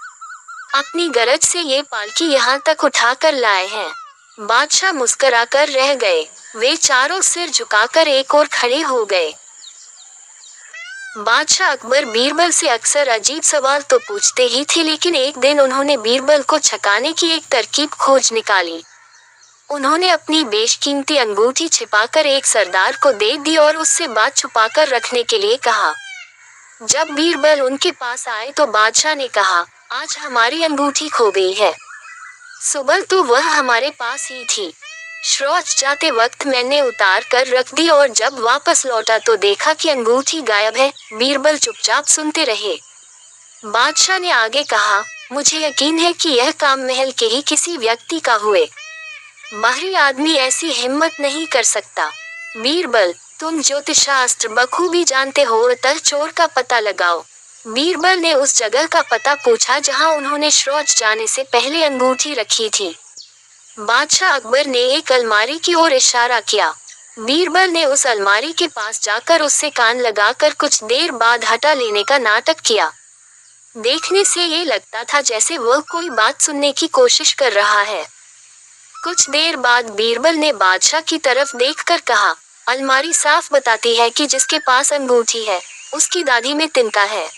अपनी गरज से ये पालकी यहाँ तक उठा कर लाए हैं। बादशाह मुस्कुराकर रह गए। वे चारों सिर झुकाकर एक ओर खड़े हो गए। बादशाह अकबर बीरबल से अक्सर अजीब सवाल तो पूछते ही थे, लेकिन एक दिन उन्होंने बीरबल को छकाने की एक तरकीब खोज निकाली। उन्होंने अपनी बेशकीमती अंगूठी छिपाकर एक सरदार को दे दी और उससे बात छुपाकर रखने के लिए कहा। जब बीरबल उनके पास आए तो बादशाह ने कहा, आज हमारी अंगूठी खो गई है। सुबह तो वह हमारे पास ही थी। शौच जाते वक्त मैंने उतार कर रख दी और जब वापस लौटा तो देखा कि अंगूठी गायब है। बीरबल चुपचाप सुनते रहे। बादशाह ने आगे कहा, मुझे यकीन है कि यह काम महल के ही किसी व्यक्ति का हुए। बाहरी आदमी ऐसी हिम्मत नहीं कर सकता। बीरबल, तुम ज्योतिष शास्त्र बखूबी जानते हो, अतः चोर का पता लगाओ। बीरबल ने उस जगह का पता पूछा जहां उन्होंने शौच जाने से पहले अंगूठी रखी थी। बादशाह अकबर ने एक अलमारी की ओर इशारा किया। बीरबल ने उस अलमारी के पास जाकर उससे कान लगाकर कुछ देर बाद हटा लेने का नाटक किया। देखने से ये लगता था जैसे वह कोई बात सुनने की कोशिश कर रहा है। कुछ देर बाद बीरबल ने बादशाह की तरफ देखकर कहा, अलमारी साफ बताती है कि जिसके पास अंगूठी है उसकी दाढ़ी में तिनका है।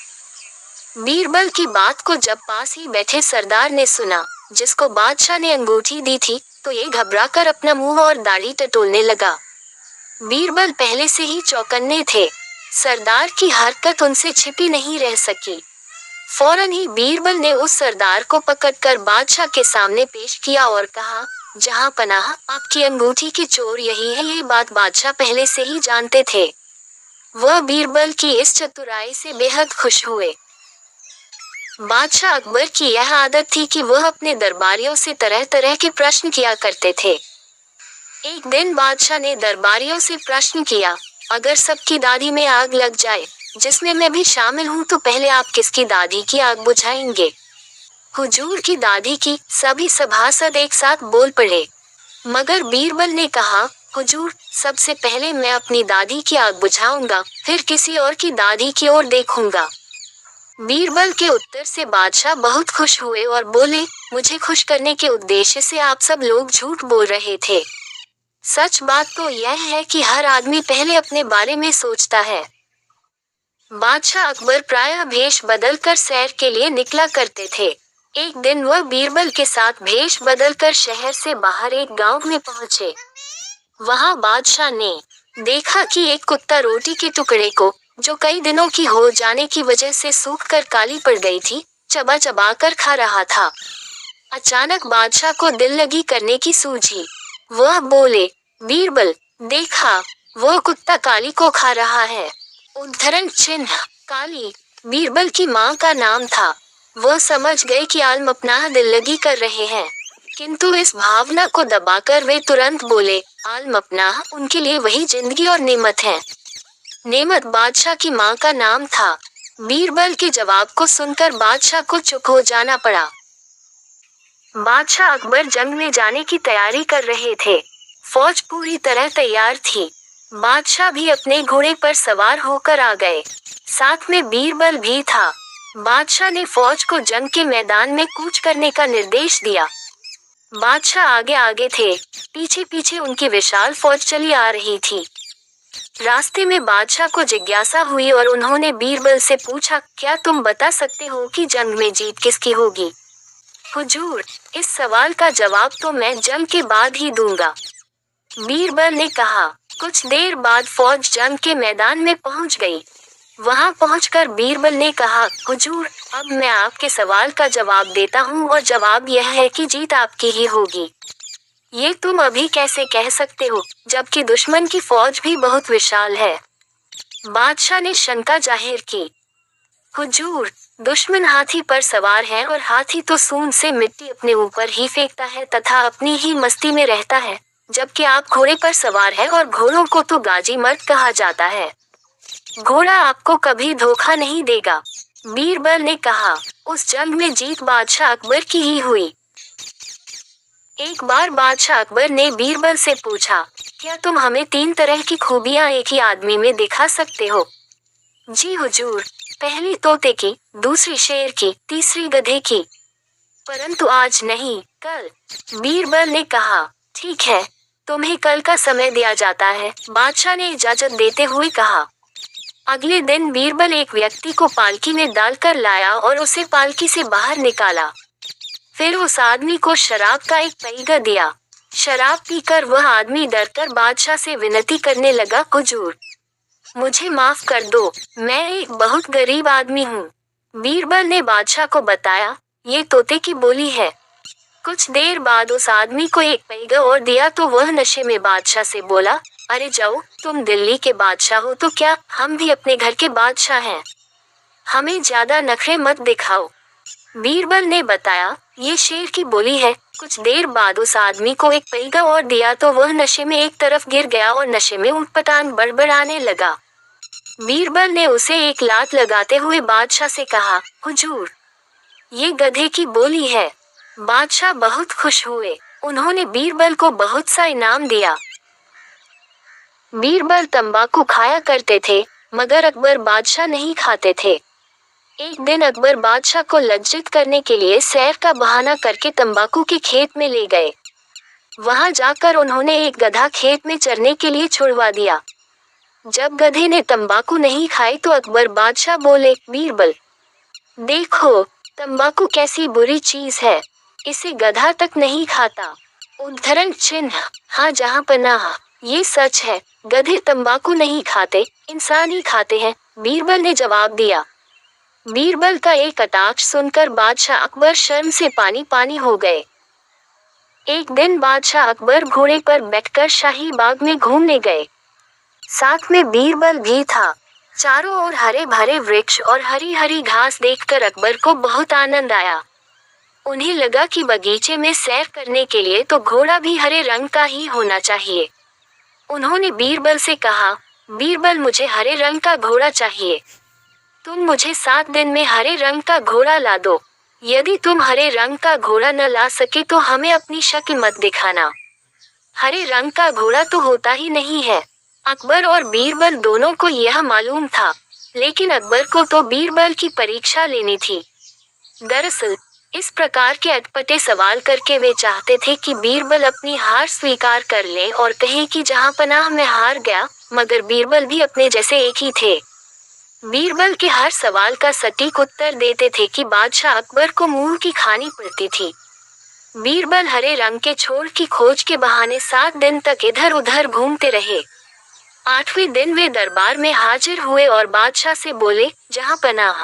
बीरबल की बात को जब पास ही बैठे सरदार ने सुना, जिसको बादशाह ने अंगूठी दी थी, तो ये घबराकर अपना मुंह और दाढ़ी टटोलने लगा। बीरबल पहले से ही चौकन्ने थे। सरदार की हरकत उनसे छिपी नहीं रह सकी। फौरन ही बीरबल ने उस सरदार को पकड़कर बादशाह के सामने पेश किया और कहा, जहां पनाह, आपकी अंगूठी की चोर यही है। ये बात बादशाह पहले से ही जानते थे। वह बीरबल की इस चतुराई से बेहद खुश हुए। बादशाह अकबर की यह आदत थी कि वह अपने दरबारियों से तरह तरह के प्रश्न किया करते थे। एक दिन बादशाह ने दरबारियों से प्रश्न किया, अगर सबकी दाढ़ी में आग लग जाए, जिसमें मैं भी शामिल हूँ, तो पहले आप किसकी दाढ़ी की आग बुझाएंगे? हुजूर की दाढ़ी की। सभी सभासद एक साथ बोल पड़े। मगर बीरबल ने कहा, हुजूर, सबसे पहले मैं अपनी दाढ़ी की आग बुझाऊंगा, फिर किसी और की दाढ़ी की ओर देखूंगा। बीरबल के उत्तर से बादशाह बहुत खुश हुए और बोले, मुझे खुश करने के उद्देश्य से आप सब लोग झूठ बोल रहे थे। सच बात तो यह है कि हर आदमी पहले अपने बारे में सोचता है। बादशाह अकबर प्रायः भेष बदलकर सैर के लिए निकला करते थे। एक दिन वह बीरबल के साथ भेष बदलकर शहर से बाहर एक गांव में पहुंचे। वहां बादशाह ने देखा कि एक कुत्ता रोटी के टुकड़े को, जो कई दिनों की हो जाने की वजह से सूखकर काली पड़ गई थी, चबा चबा कर खा रहा था। अचानक बादशाह को दिल लगी करने की सूझी। वह बोले, बीरबल, देखा, वह कुत्ता काली को खा रहा है। उद्धरण चिन्ह काली बीरबल की माँ का नाम था। वह समझ गए कि आलम अपना दिल लगी कर रहे हैं, किंतु इस भावना को दबाकर वे तुरंत बोले, आलम अपना उनके लिए वही जिंदगी और नेमत है। नेमत बादशाह की माँ का नाम था। बीरबल के जवाब को सुनकर बादशाह को चुप हो जाना पड़ा। बादशाह अकबर जंग में जाने की तैयारी कर रहे थे। फौज पूरी तरह तैयार थी। बादशाह भी अपने घोड़े पर सवार होकर आ गए। साथ में बीरबल भी था। बादशाह ने फौज को जंग के मैदान में कूच करने का निर्देश दिया। बादशाह आगे आगे थे, पीछे पीछे उनकी विशाल फौज चली आ रही थी। रास्ते में बादशाह को जिज्ञासा हुई और उन्होंने बीरबल से पूछा, क्या तुम बता सकते हो कि जंग में जीत किसकी होगी? हुजूर, इस सवाल का जवाब तो मैं जंग के बाद ही दूंगा। बीरबल ने कहा। कुछ देर बाद फौज जंग के मैदान में पहुंच गई। वहां पहुंचकर बीरबल ने कहा, हुजूर, अब मैं आपके सवाल का जवाब देता हूं और जवाब यह है कि जीत आपकी ही होगी। ये तुम अभी कैसे कह सकते हो, जबकि दुश्मन की फौज भी बहुत विशाल है? बादशाह ने शंका जाहिर की। हुजूर, दुश्मन हाथी पर सवार है और हाथी तो सूंड से मिट्टी अपने ऊपर ही फेंकता है तथा अपनी ही मस्ती में रहता है, जबकि आप घोड़े पर सवार हैं और घोड़ों को तो गाजी मर्द कहा जाता है। घोड़ा आपको कभी धोखा नहीं देगा। बीरबल ने कहा। उस जंग में जीत बादशाह अकबर की ही हुई। एक बार बादशाह अकबर ने बीरबल से पूछा, क्या तुम हमें 3 तरह की खूबियां एक ही आदमी में दिखा सकते हो? जी हुजूर, पहली तोते की, दूसरी शेर की, तीसरी गधे की। परंतु आज नहीं, कल। बीरबल ने कहा, ठीक है, तुम्हें कल का समय दिया जाता है, बादशाह ने इजाजत देते हुए कहा। अगले दिन बीरबल एक व्यक्ति को पालकी में डालकर लाया और उसे पालकी से बाहर निकाला। फिर उस आदमी को शराब का एक पैगा दिया। शराब पीकर वह आदमी डरकर बादशाह से विनती करने लगा, हुजूर, मुझे माफ कर दो, मैं एक बहुत गरीब आदमी हूँ। बीरबल ने बादशाह को बताया, ये तोते की बोली है। कुछ देर बाद उस आदमी को एक पैगा और दिया तो वह नशे में बादशाह से बोला, अरे जाओ, तुम दिल्ली के बादशाह हो तो क्या, हम भी अपने घर के बादशाह हैं। हमें ज्यादा नखरे मत दिखाओ। बीरबल ने बताया, ये शेर की बोली है। कुछ देर बाद उस आदमी को एक पैगा और दिया तो वह नशे में एक तरफ गिर गया और नशे में उटपटांग बड़बड़ाने लगा। बीरबल ने उसे एक लात लगाते हुए बादशाह से कहा, हुजूर, ये गधे की बोली है। बादशाह बहुत खुश हुए। उन्होंने बीरबल को बहुत सा इनाम दिया। बीरबल तंबाकू खाया करते थे, मगर अकबर बादशाह नहीं खाते थे। एक दिन अकबर बादशाह को लज्जित करने के लिए सैर का बहाना करके तंबाकू के खेत में ले गए। वहां जाकर उन्होंने एक गधा खेत में चरने के लिए छुड़वा दिया। जब गधे ने तंबाकू नहीं खाई तो अकबर बादशाह बोले, बीरबल, देखो, तंबाकू कैसी बुरी चीज है, इसे गधा तक नहीं खाता। उद्धरण चिन्ह, हाँ जहाँ पनाह, ये सच है, गधे तंबाकू नहीं खाते, इंसान ही खाते हैं, बीरबल ने जवाब दिया। बीरबल का एक कटाक्ष सुनकर बादशाह अकबर शर्म से पानी पानी हो गए। एक दिन बादशाह अकबर घोड़े पर बैठकर शाही बाग में घूमने गए। साथ में बीरबल भी था। चारों ओर हरे भरे वृक्ष और हरी हरी घास देखकर अकबर को बहुत आनंद आया। उन्हें लगा कि बगीचे में सैर करने के लिए तो घोड़ा भी हरे रंग का ही होना चाहिए। उन्होंने बीरबल से कहा, बीरबल, मुझे हरे रंग का घोड़ा चाहिए। तुम मुझे 7 दिन में हरे रंग का घोड़ा ला दो। यदि तुम हरे रंग का घोड़ा न ला सके तो हमें अपनी शक्ल मत दिखाना। हरे रंग का घोड़ा तो होता ही नहीं है। अकबर और बीरबल दोनों को यह मालूम था, लेकिन अकबर को तो बीरबल की परीक्षा लेनी थी। दरअसल इस प्रकार के अटपटे सवाल करके वे चाहते थे कि बीरबल अपनी हार स्वीकार कर ले और कहे कि जहां पनाह मैं हार गया, मगर बीरबल भी अपने जैसे एक ही थे। बीरबल के हर सवाल का सटीक उत्तर देते थे कि बादशाह अकबर को मुंह की खानी पड़ती थी। बीरबल हरे रंग के छोर की खोज के बहाने 7 दिन तक इधर उधर घूमते रहे। 8वें दिन वे दरबार में हाजिर हुए और बादशाह से बोले, जहां पनाह,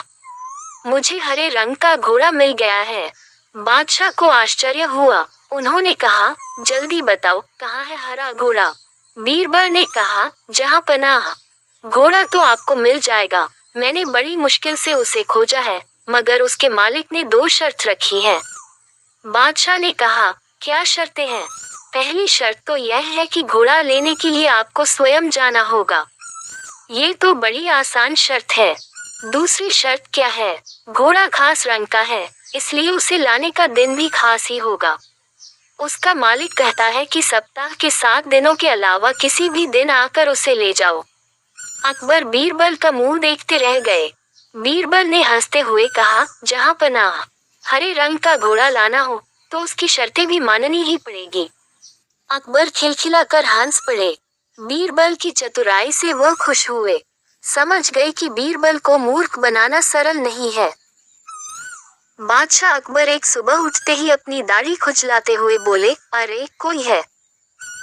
मुझे हरे रंग का घोड़ा मिल गया है। बादशाह को आश्चर्य हुआ। उन्होंने कहा, जल्दी बताओ, कहाँ है हरा घोड़ा? बीरबल ने कहा, जहां पनाह, घोड़ा तो आपको मिल जाएगा। मैंने बड़ी मुश्किल से उसे खोजा है, मगर उसके मालिक ने 2 शर्त रखी हैं। बादशाह ने कहा, क्या शर्तें हैं? पहली शर्त तो यह है कि घोड़ा लेने के लिए आपको स्वयं जाना होगा। ये तो बड़ी आसान शर्त है। दूसरी शर्त क्या है? घोड़ा खास रंग का है, इसलिए उसे लाने का दिन भी खास ही होगा। उसका मालिक कहता है कि सप्ताह के 7 दिनों के अलावा किसी भी दिन आकर उसे ले जाओ। अकबर बीरबल का मुंह देखते रह गए। बीरबल ने हंसते हुए कहा, जहां पनाह, हरे रंग का घोड़ा लाना हो तो उसकी शर्तें भी माननी ही पड़ेगी। अकबर खिलखिलाकर हंस पड़े। बीरबल की चतुराई से वह खुश हुए। समझ गए कि बीरबल को मूर्ख बनाना सरल नहीं है। बादशाह अकबर एक सुबह उठते ही अपनी दाढ़ी खुजलाते हुए बोले, अरे कोई है।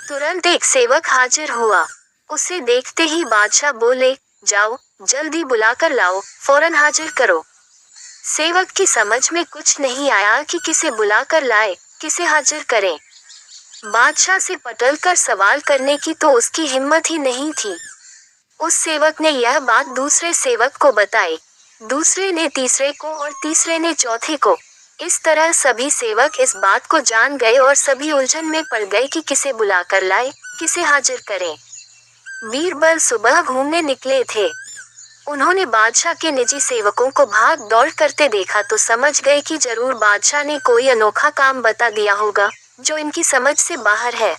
तुरंत एक सेवक हाजिर हुआ। उसे देखते ही बादशाह बोले, जाओ, जल्दी बुलाकर लाओ, फौरन हाजिर करो। सेवक की समझ में कुछ नहीं आया कि किसे बुलाकर लाए, किसे हाजिर करें। बादशाह से पटल कर सवाल करने की तो उसकी हिम्मत ही नहीं थी। उस सेवक ने यह बात दूसरे सेवक को बताई, दूसरे ने तीसरे को और तीसरे ने चौथे को। इस तरह सभी सेवक इस बात को जान गए और सभी उलझन में पड़ गए कि किसे बुलाकर लाए, किसे हाजिर करें। बीरबल सुबह घूमने निकले थे। उन्होंने बादशाह के निजी सेवकों को भाग दौड़ करते देखा तो समझ गए कि जरूर बादशाह ने कोई अनोखा काम बता दिया होगा जो इनकी समझ से बाहर है।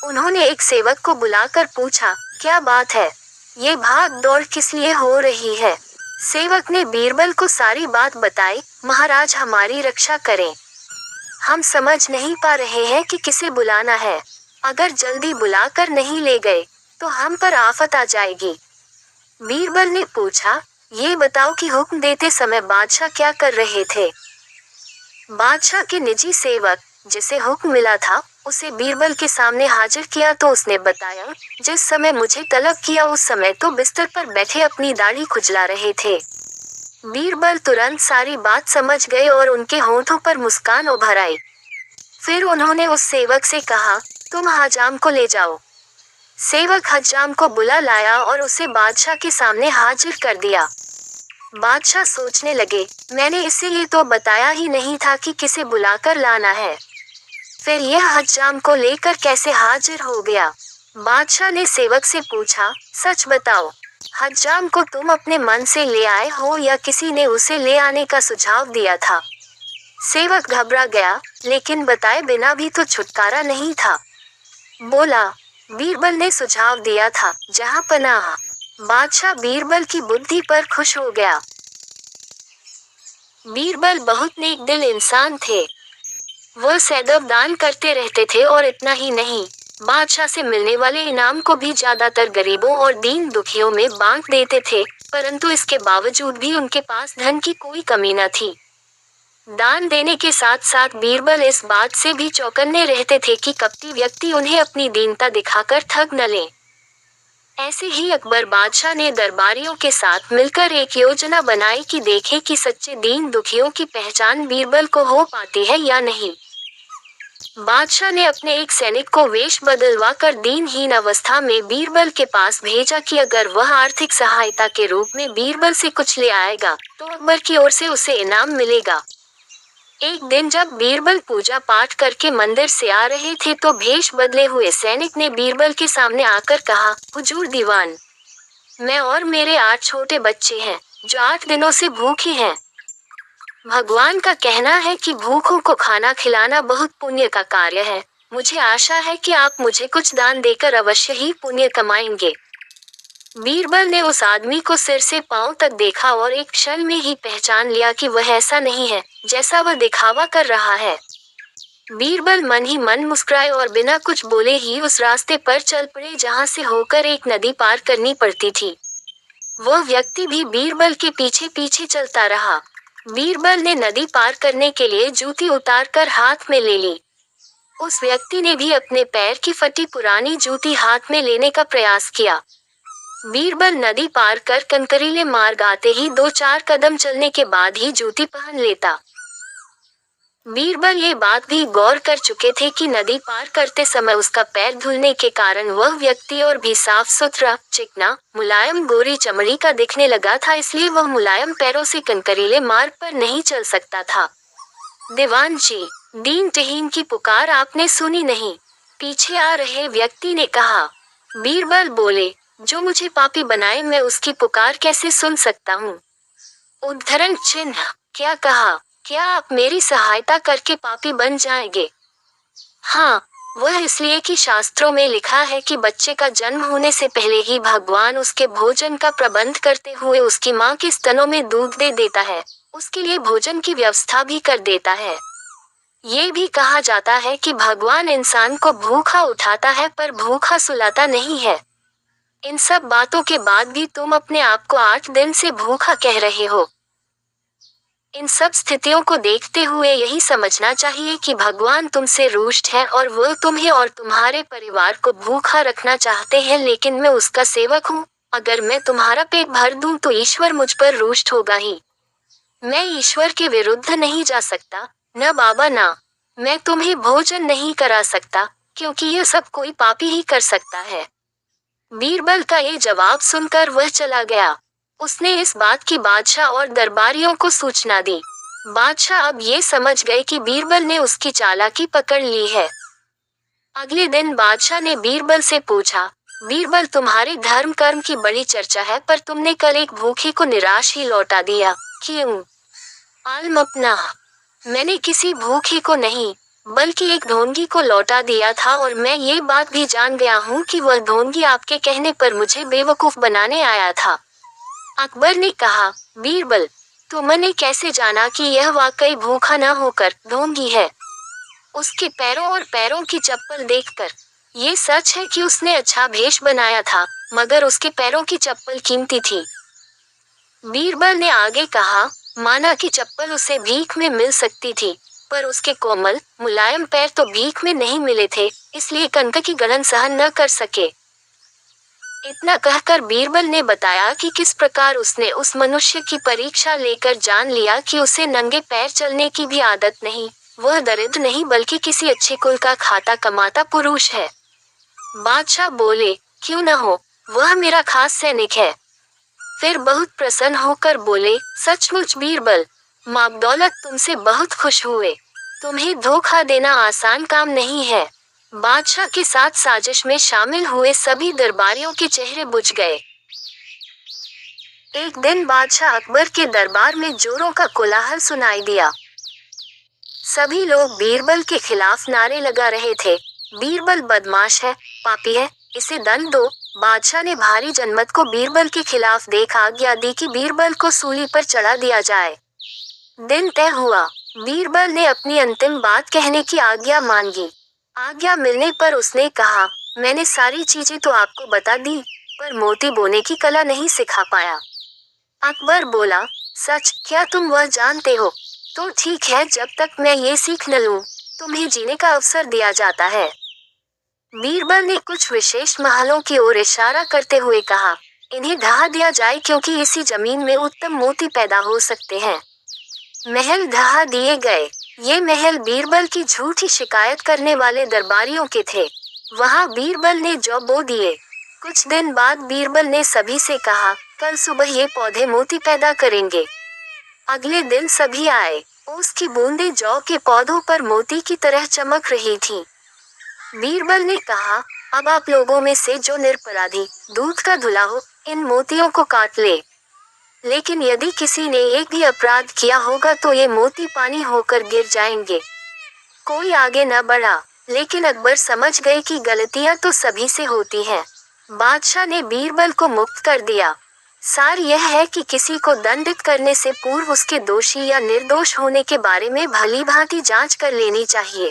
उन्होंने एक सेवक को बुलाकर पूछा, क्या बात है, ये भाग दौड़ किस लिए हो रही है? सेवक ने बीरबल को सारी बात बताई। महाराज, हमारी रक्षा करें, हम समझ नहीं पा रहे हैं कि किसे बुलाना है। अगर जल्दी बुलाकर नहीं ले गए तो हम पर आफत आ जाएगी। बीरबल ने पूछा, ये बताओ कि हुक्म देते समय बादशाह क्या कर रहे थे। बादशाह के निजी सेवक, जिसे हुक्म मिला था, उसे बीरबल के सामने हाजिर किया तो उसने बताया, जिस समय मुझे तलब किया उस समय तो बिस्तर पर बैठे अपनी दाढ़ी खुजला रहे थे। बीरबल तुरंत सारी बात समझ गए और उनके होंठों पर मुस्कान उभर आई। फिर उन्होंने उस सेवक से कहा, तुम हजाम को ले जाओ। सेवक हजाम को बुला लाया और उसे बादशाह के सामने हाजिर कर दिया। बादशाह सोचने लगे, मैंने इसे ये तो बताया ही नहीं था कि किसे बुलाकर लाना है, फिर यह हजाम को लेकर कैसे हाजिर हो गया। बादशाह ने सेवक से पूछा, सच बताओ, हजाम को तुम अपने मन से ले आए हो या किसी ने उसे ले आने का सुझाव दिया था। सेवक घबरा गया, लेकिन बताए बिना भी तो छुटकारा नहीं था। बोला, बीरबल ने सुझाव दिया था, जहां पनाह। बादशाह बीरबल की बुद्धि पर खुश हो गया। बीरबल बहुत नेक दिल इंसान थे। वह सदैव दान करते रहते थे और इतना ही नहीं, बादशाह से मिलने वाले इनाम को भी ज्यादातर गरीबों और दीन दुखियों में बांट देते थे, परंतु इसके बावजूद भी उनके पास धन की कोई कमी न थी। दान देने के साथ साथ बीरबल इस बात से भी चौकन्ने रहते थे कि कपटी व्यक्ति उन्हें अपनी दीनता दिखाकर ठग न लें। ऐसे ही अकबर बादशाह ने दरबारियों के साथ मिलकर एक योजना बनाई कि देखें कि सच्चे दीन दुखियों की पहचान बीरबल को हो पाती है या नहीं। बादशाह ने अपने एक सैनिक को वेश बदलवा कर दीनहीन अवस्था में बीरबल के पास भेजा कि अगर वह आर्थिक सहायता के रूप में बीरबल से कुछ ले आएगा तो अकबर की ओर से उसे इनाम मिलेगा। एक दिन जब बीरबल पूजा पाठ करके मंदिर से आ रहे थे तो भेष बदले हुए सैनिक ने बीरबल के सामने आकर कहा, हुजूर दीवान, मैं और मेरे 8 छोटे बच्चे हैं जो 8 दिनों से भूखे हैं। भगवान का कहना है कि भूखों को खाना खिलाना बहुत पुण्य का कार्य है। मुझे आशा है कि आप मुझे कुछ दान देकर अवश्य ही पुण्य कमाएंगे। बीरबल ने उस आदमी को सिर से पांव तक देखा और एक क्षण में ही पहचान लिया कि वह ऐसा नहीं है जैसा वह दिखावा कर रहा है। बीरबल मन ही मन मुस्कुराए और बिना कुछ बोले ही उस रास्ते पर चल पड़े जहां से होकर एक नदी पार करनी पड़ती थी। वह व्यक्ति भी बीरबल के पीछे पीछे चलता रहा। बीरबल ने नदी पार करने के लिए जूती उतारकर हाथ में ले ली। उस व्यक्ति ने भी अपने पैर की फटी पुरानी जूती हाथ में लेने का प्रयास किया। बीरबल नदी पार कर कंकरीले मार्ग आते ही 2-4 कदम चलने के बाद ही जूती पहन लेता। बीरबल ये बात भी गौर कर चुके थे कि नदी पार करते समय उसका पैर धुलने के कारण वह व्यक्ति और भी साफ सुथरा, चिकना, मुलायम गोरी चमड़ी का दिखने लगा था, इसलिए वह मुलायम पैरों से कंकरीले मार्ग पर नहीं चल सकता था। दीवान जी, दीन टहीन की पुकार आपने सुनी नहीं? पीछे आ रहे व्यक्ति ने कहा। बीरबल बोले, जो मुझे पापी बनाए मैं उसकी पुकार कैसे सुन सकता हूँ? उद्धरण चिन्ह, क्या कहा? क्या आप मेरी सहायता करके पापी बन जाएंगे? हाँ, वह इसलिए कि शास्त्रों में लिखा है कि बच्चे का जन्म होने से पहले ही भगवान उसके भोजन का प्रबंध करते हुए उसकी माँ के स्तनों में दूध दे देता है, उसके लिए भोजन की व्यवस्था भी कर देता है। ये भी कहा जाता है कि भगवान इंसान को भूखा उठाता है पर भूखा सुलाता नहीं है। इन सब बातों के बाद भी तुम अपने आप को 8 दिन से भूखा कह रहे हो। इन सब स्थितियों को देखते हुए यही समझना चाहिए कि भगवान तुमसे रुष्ट है और वह तुम्हें और तुम्हारे परिवार को भूखा रखना चाहते हैं, लेकिन मैं उसका सेवक हूँ। अगर मैं तुम्हारा पेट भर दूं तो ईश्वर मुझ पर रुष्ट होगा ही। मैं ईश्वर के विरुद्ध नहीं जा सकता, न बाबा ना। मैं तुम्हें भोजन नहीं करा सकता, क्योंकि यह सब कोई पापी ही कर सकता है। बीरबल का ये जवाब सुनकर वह चला गया। उसने इस बात की बादशाह और दरबारियों को सूचना दी। बादशाह अब ये समझ गए कि बीरबल ने उसकी चालाकी पकड़ ली है। अगले दिन बादशाह ने बीरबल से पूछा, बीरबल, तुम्हारे धर्म कर्म की बड़ी चर्चा है पर तुमने कल एक भूखे को निराश ही लौटा दिया, क्यों? आलम अपना, मैंने किसी भूखे को नहीं बल्कि एक ढोंगी को लौटा दिया था और मैं ये बात भी जान गया हूँ कि वह ढोंगी आपके कहने पर मुझे बेवकूफ बनाने आया था। अकबर ने कहा, बीरबल, तुमने कैसे जाना कि यह वाकई भूखा न होकर ढोंगी है? उसके पैरों और पैरों की चप्पल देखकर ये सच है कि उसने अच्छा भेष बनाया था, मगर उसके पैरों की चप्पल कीमती थी। बीरबल ने आगे कहा, माना कि चप्पल उसे भीख में मिल सकती थी, पर उसके कोमल मुलायम पैर तो भीख में नहीं मिले थे, इसलिए कंक की गलन सहन न कर सके। इतना कहकर बीरबल ने बताया कि किस प्रकार उसने उस मनुष्य की परीक्षा लेकर जान लिया कि उसे नंगे पैर चलने की भी आदत नहीं, वह दरिद्र नहीं बल्कि किसी अच्छे कुल का खाता कमाता पुरुष है। बादशाह बोले, क्यों न हो, वह मेरा खास सैनिक है। फिर बहुत प्रसन्न होकर बोले, सचमुच बीरबल, माबदौलत तुमसे बहुत खुश हुए। तुम्हें धोखा देना आसान काम नहीं है। बादशाह के साथ साजिश में शामिल हुए सभी दरबारियों के चेहरे बुझ गए। एक दिन बादशाह अकबर के दरबार में जोरों का कोलाहल सुनाई दिया। सभी लोग बीरबल के खिलाफ नारे लगा रहे थे। बीरबल बदमाश है, पापी है, इसे दंड दो। बादशाह ने भारी जनमत को बीरबल के खिलाफ देख आज्ञा दी कि बीरबल को सूली पर चढ़ा दिया जाए। दिन तय हुआ। बीरबल ने अपनी अंतिम बात कहने की आज्ञा मांगी। आज्ञा मिलने पर उसने कहा, मैंने सारी चीजें तो आपको बता दी, पर मोती बोने की कला नहीं सिखा पाया। अकबर बोला, सच क्या तुम वह जानते हो? तो ठीक है, जब तक मैं ये सीख न लूं, तुम्हें जीने का अवसर दिया जाता है। बीरबल ने कुछ विशेष महलों की ओर इशारा करते हुए कहा, इन्हें ढहा दिया जाए क्योंकि इसी जमीन में उत्तम मोती पैदा हो सकते हैं। महल ढहा दिए गए। ये महल बीरबल की झूठी शिकायत करने वाले दरबारियों के थे। वहां बीरबल ने जौ बो दिए। कुछ दिन बाद बीरबल ने सभी से कहा, कल सुबह ये पौधे मोती पैदा करेंगे। अगले दिन सभी आए। ओस की बूंदें जौ के पौधों पर मोती की तरह चमक रही थी। बीरबल ने कहा, अब आप लोगों में से जो निरपराधी दूध का धुला हो, इन मोतियों को काट ले। लेकिन यदि किसी ने एक भी अपराध किया होगा तो ये मोती पानी होकर गिर जाएंगे। कोई आगे न बढ़ा, लेकिन अकबर समझ गए कि गलतियां तो सभी से होती हैं। बादशाह ने बीरबल को मुक्त कर दिया। सार यह है कि किसी को दंडित करने से पूर्व उसके दोषी या निर्दोष होने के बारे में भली भांति जांच कर लेनी चाहिए।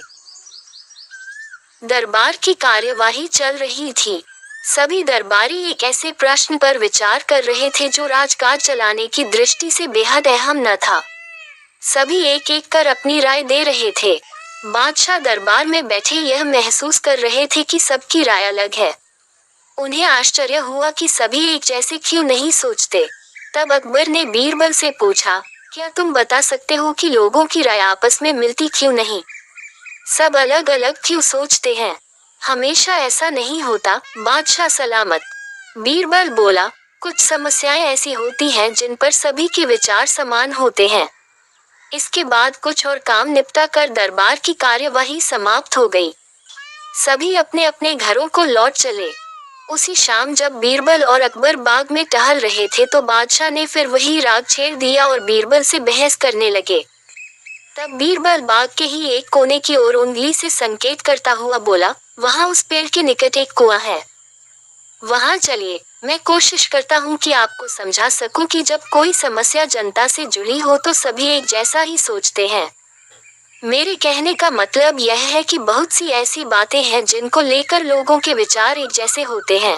दरबार की कार्यवाही चल रही थी। सभी दरबारी एक ऐसे प्रश्न पर विचार कर रहे थे जो राजकाज चलाने की दृष्टि से बेहद अहम न था। सभी एक एक कर अपनी राय दे रहे थे। बादशाह दरबार में बैठे यह महसूस कर रहे थे कि सबकी राय अलग है। उन्हें आश्चर्य हुआ कि सभी एक जैसे क्यों नहीं सोचते। तब अकबर ने बीरबल से पूछा, क्या तुम बता सकते हो कि लोगों की राय आपस में मिलती क्यों नहीं? सब अलग अलग क्यों सोचते हैं? हमेशा ऐसा नहीं होता, बादशाह सलामत। बीरबल बोला, कुछ समस्याएं ऐसी होती हैं जिन पर सभी के विचार समान होते हैं। इसके बाद कुछ और काम निपटा कर दरबार की कार्यवाही समाप्त हो गई। सभी अपने अपने घरों को लौट चले। उसी शाम जब बीरबल और अकबर बाग में टहल रहे थे तो बादशाह ने फिर वही राग छेड़ दिया और बीरबल से बहस करने लगे। तब बीरबल बाग के ही एक कोने की ओर उंगली से संकेत करता हुआ बोला, वहां उस पेड़ के निकट एक कुआं है, वहां चलिए। मैं कोशिश करता हूं कि आपको समझा सकूं कि जब कोई समस्या जनता से जुड़ी हो तो सभी एक जैसा ही सोचते हैं। मेरे कहने का मतलब यह है कि बहुत सी ऐसी बातें हैं जिनको लेकर लोगों के विचार एक जैसे होते हैं।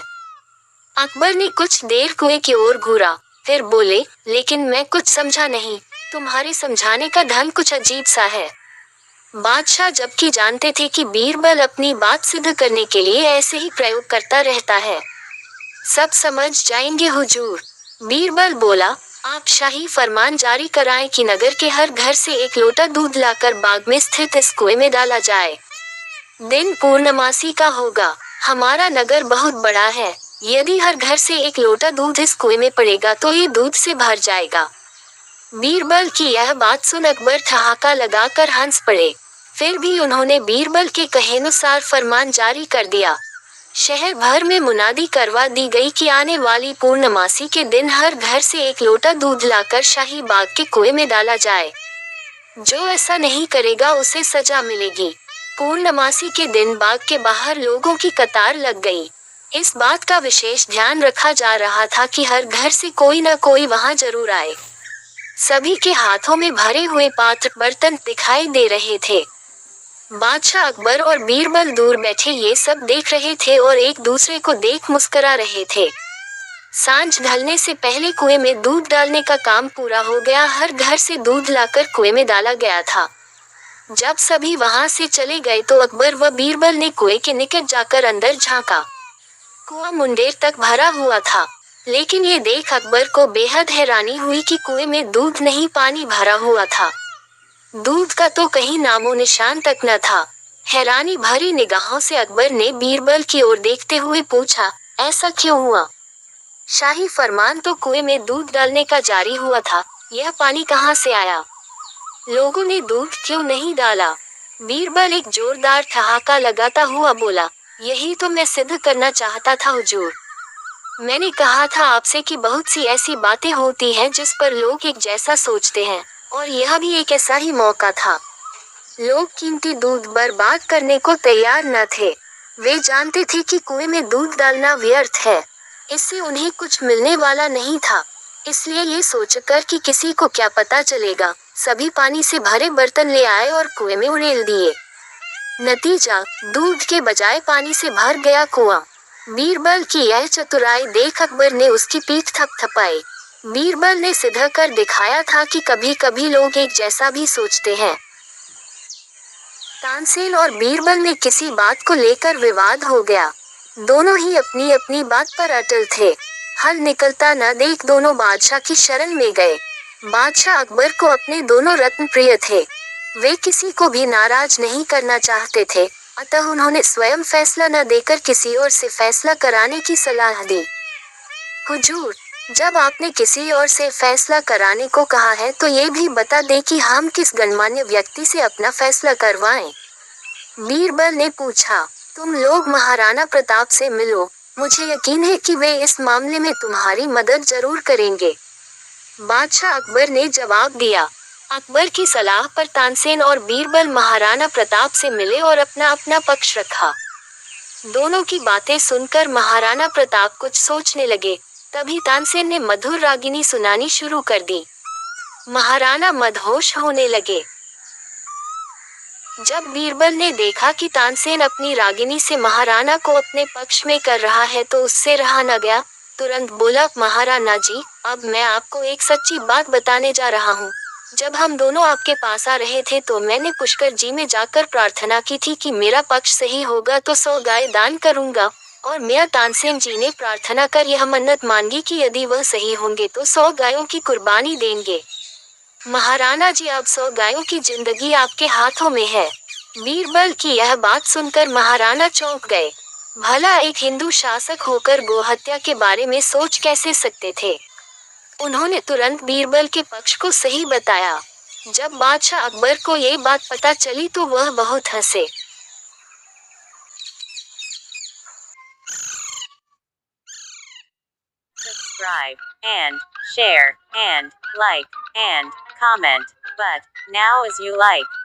अकबर ने कुछ देर कुएं की ओर घूरा, फिर बोले, लेकिन मैं कुछ समझा नहीं। तुम्हारे समझाने का ढंग कुछ अजीब सा है। बादशाह जबकि जानते थे कि बीरबल अपनी बात सिद्ध करने के लिए ऐसे ही प्रयोग करता रहता है। सब समझ जाएंगे हुजूर। बीरबल बोला, आप शाही फरमान जारी कराएं कि नगर के हर घर से एक लोटा दूध लाकर बाग में स्थित इस कुएं में डाला जाए। दिन पूर्णमासी का होगा। हमारा नगर बहुत बड़ा है। यदि हर घर से एक लोटा दूध इस कुएं में पड़ेगा तो ये दूध से भर जाएगा। बीरबल की यह बात सुन अकबर ठहाका लगाकर हंस पड़े। फिर भी उन्होंने बीरबल के कहेनुसार फरमान जारी कर दिया। शहर भर में मुनादी करवा दी गई कि आने वाली पूर्णमासी के दिन हर घर से एक लोटा दूध लाकर शाही बाग के कुएं में डाला जाए। जो ऐसा नहीं करेगा उसे सजा मिलेगी। पूर्णमासी के दिन बाग के बाहर लोगों की कतार लग गई। इस बात का विशेष ध्यान रखा जा रहा था कि हर घर से कोई न कोई वहां जरूर आए। सभी के हाथों में भरे हुए पात्र बर्तन दिखाई दे रहे थे। बादशाह अकबर और बीरबल दूर बैठे ये सब देख रहे थे और एक दूसरे को देख मुस्करा रहे थे। सांझ ढलने से पहले कुएं में दूध डालने का काम पूरा हो गया। हर घर से दूध लाकर कुएं में डाला गया था। जब सभी वहां से चले गए तो अकबर व बीरबल ने कुएं के निकट जाकर अंदर झांका। कुआं मुंडेर तक भरा हुआ था, लेकिन ये देख अकबर को बेहद हैरानी हुई कि कुएं में दूध नहीं, पानी भरा हुआ था। दूध का तो कहीं नामो निशान तक न था। हैरानी भरी निगाहों से अकबर ने बीरबल की ओर देखते हुए पूछा, ऐसा क्यों हुआ? शाही फरमान तो कुएं में दूध डालने का जारी हुआ था, यह पानी कहाँ से आया? लोगों ने दूध क्यों नहीं डाला? बीरबल एक जोरदार ठहाका लगाता हुआ बोला, यही तो मैं सिद्ध करना चाहता था हुजूर। मैंने कहा था आपसे कि बहुत सी ऐसी बातें होती हैं जिस पर लोग एक जैसा सोचते हैं, और यह भी एक ऐसा ही मौका था। लोग कीमती दूध बर्बाद करने को तैयार न थे। वे जानते थे कि कुएं में दूध डालना व्यर्थ है, इससे उन्हें कुछ मिलने वाला नहीं था। इसलिए ये सोचकर कि किसी को क्या पता चलेगा, सभी पानी से भरे बर्तन ले आए और कुएं में उड़ेल दिए। नतीजा, दूध के बजाय पानी से भर गया कुआं। बीरबल की यह चतुराई देख अकबर ने उसकी पीठ थपथपाई। बीरबल ने सिद्ध कर दिखाया था कि कभी कभी लोग एक जैसा भी सोचते हैं। तानसेन और बीरबल में किसी बात को लेकर विवाद हो गया। दोनों ही अपनी अपनी बात पर अटल थे। हल निकलता न देख दोनों बादशाह की शरण में गए। बादशाह अकबर को अपने दोनों रत्न प्रिय थे। वे किसी को भी नाराज नहीं करना चाहते थे, अतः उन्होंने स्वयं फैसला न देकर किसी और से फैसला कराने की सलाह दी। हुजूर, जब आपने किसी और से फैसला कराने को कहा है तो ये भी बता दें कि हम किस गणमान्य व्यक्ति से अपना फैसला करवाएं? बीरबल ने पूछा। तुम लोग महाराणा प्रताप से मिलो, मुझे यकीन है कि वे इस मामले में तुम्हारी मदद जरूर करेंगे। बादशाह अकबर ने जवाब दिया। अकबर की सलाह पर तानसेन और बीरबल महाराणा प्रताप से मिले और अपना अपना पक्ष रखा। दोनों की बातें सुनकर महाराणा प्रताप कुछ सोचने लगे। तभी तानसेन ने मधुर रागिनी सुनानी शुरू कर दी। महाराणा मदहोश होने लगे। जब बीरबल ने देखा कि तानसेन अपनी रागिनी से महाराणा को अपने पक्ष में कर रहा है तो उससे रहा न गया। तुरंत बोला, महाराणा जी, अब मैं आपको एक सच्ची बात बताने जा रहा हूँ। जब हम दोनों आपके पास आ रहे थे तो मैंने पुष्कर जी में जाकर प्रार्थना की थी कि मेरा पक्ष सही होगा तो 100 गाय दान करूंगा, और मियां तानसेन जी ने प्रार्थना कर यह मन्नत मांगी कि यदि वह सही होंगे तो 100 गायों की कुर्बानी देंगे। महाराणा जी, अब 100 गायों की जिंदगी आपके हाथों में है। बीरबल की यह बात सुनकर महाराणा चौंक गए। भला एक हिंदू शासक होकर गोहत्या के बारे में सोच कैसे सकते थे? उन्होंने तुरंत बीरबल के पक्ष को सही बताया। जब बादशाह अकबर को ये बात पता चली तो वह बहुत हंसे। Subscribe and share and like and comment, but now as you like.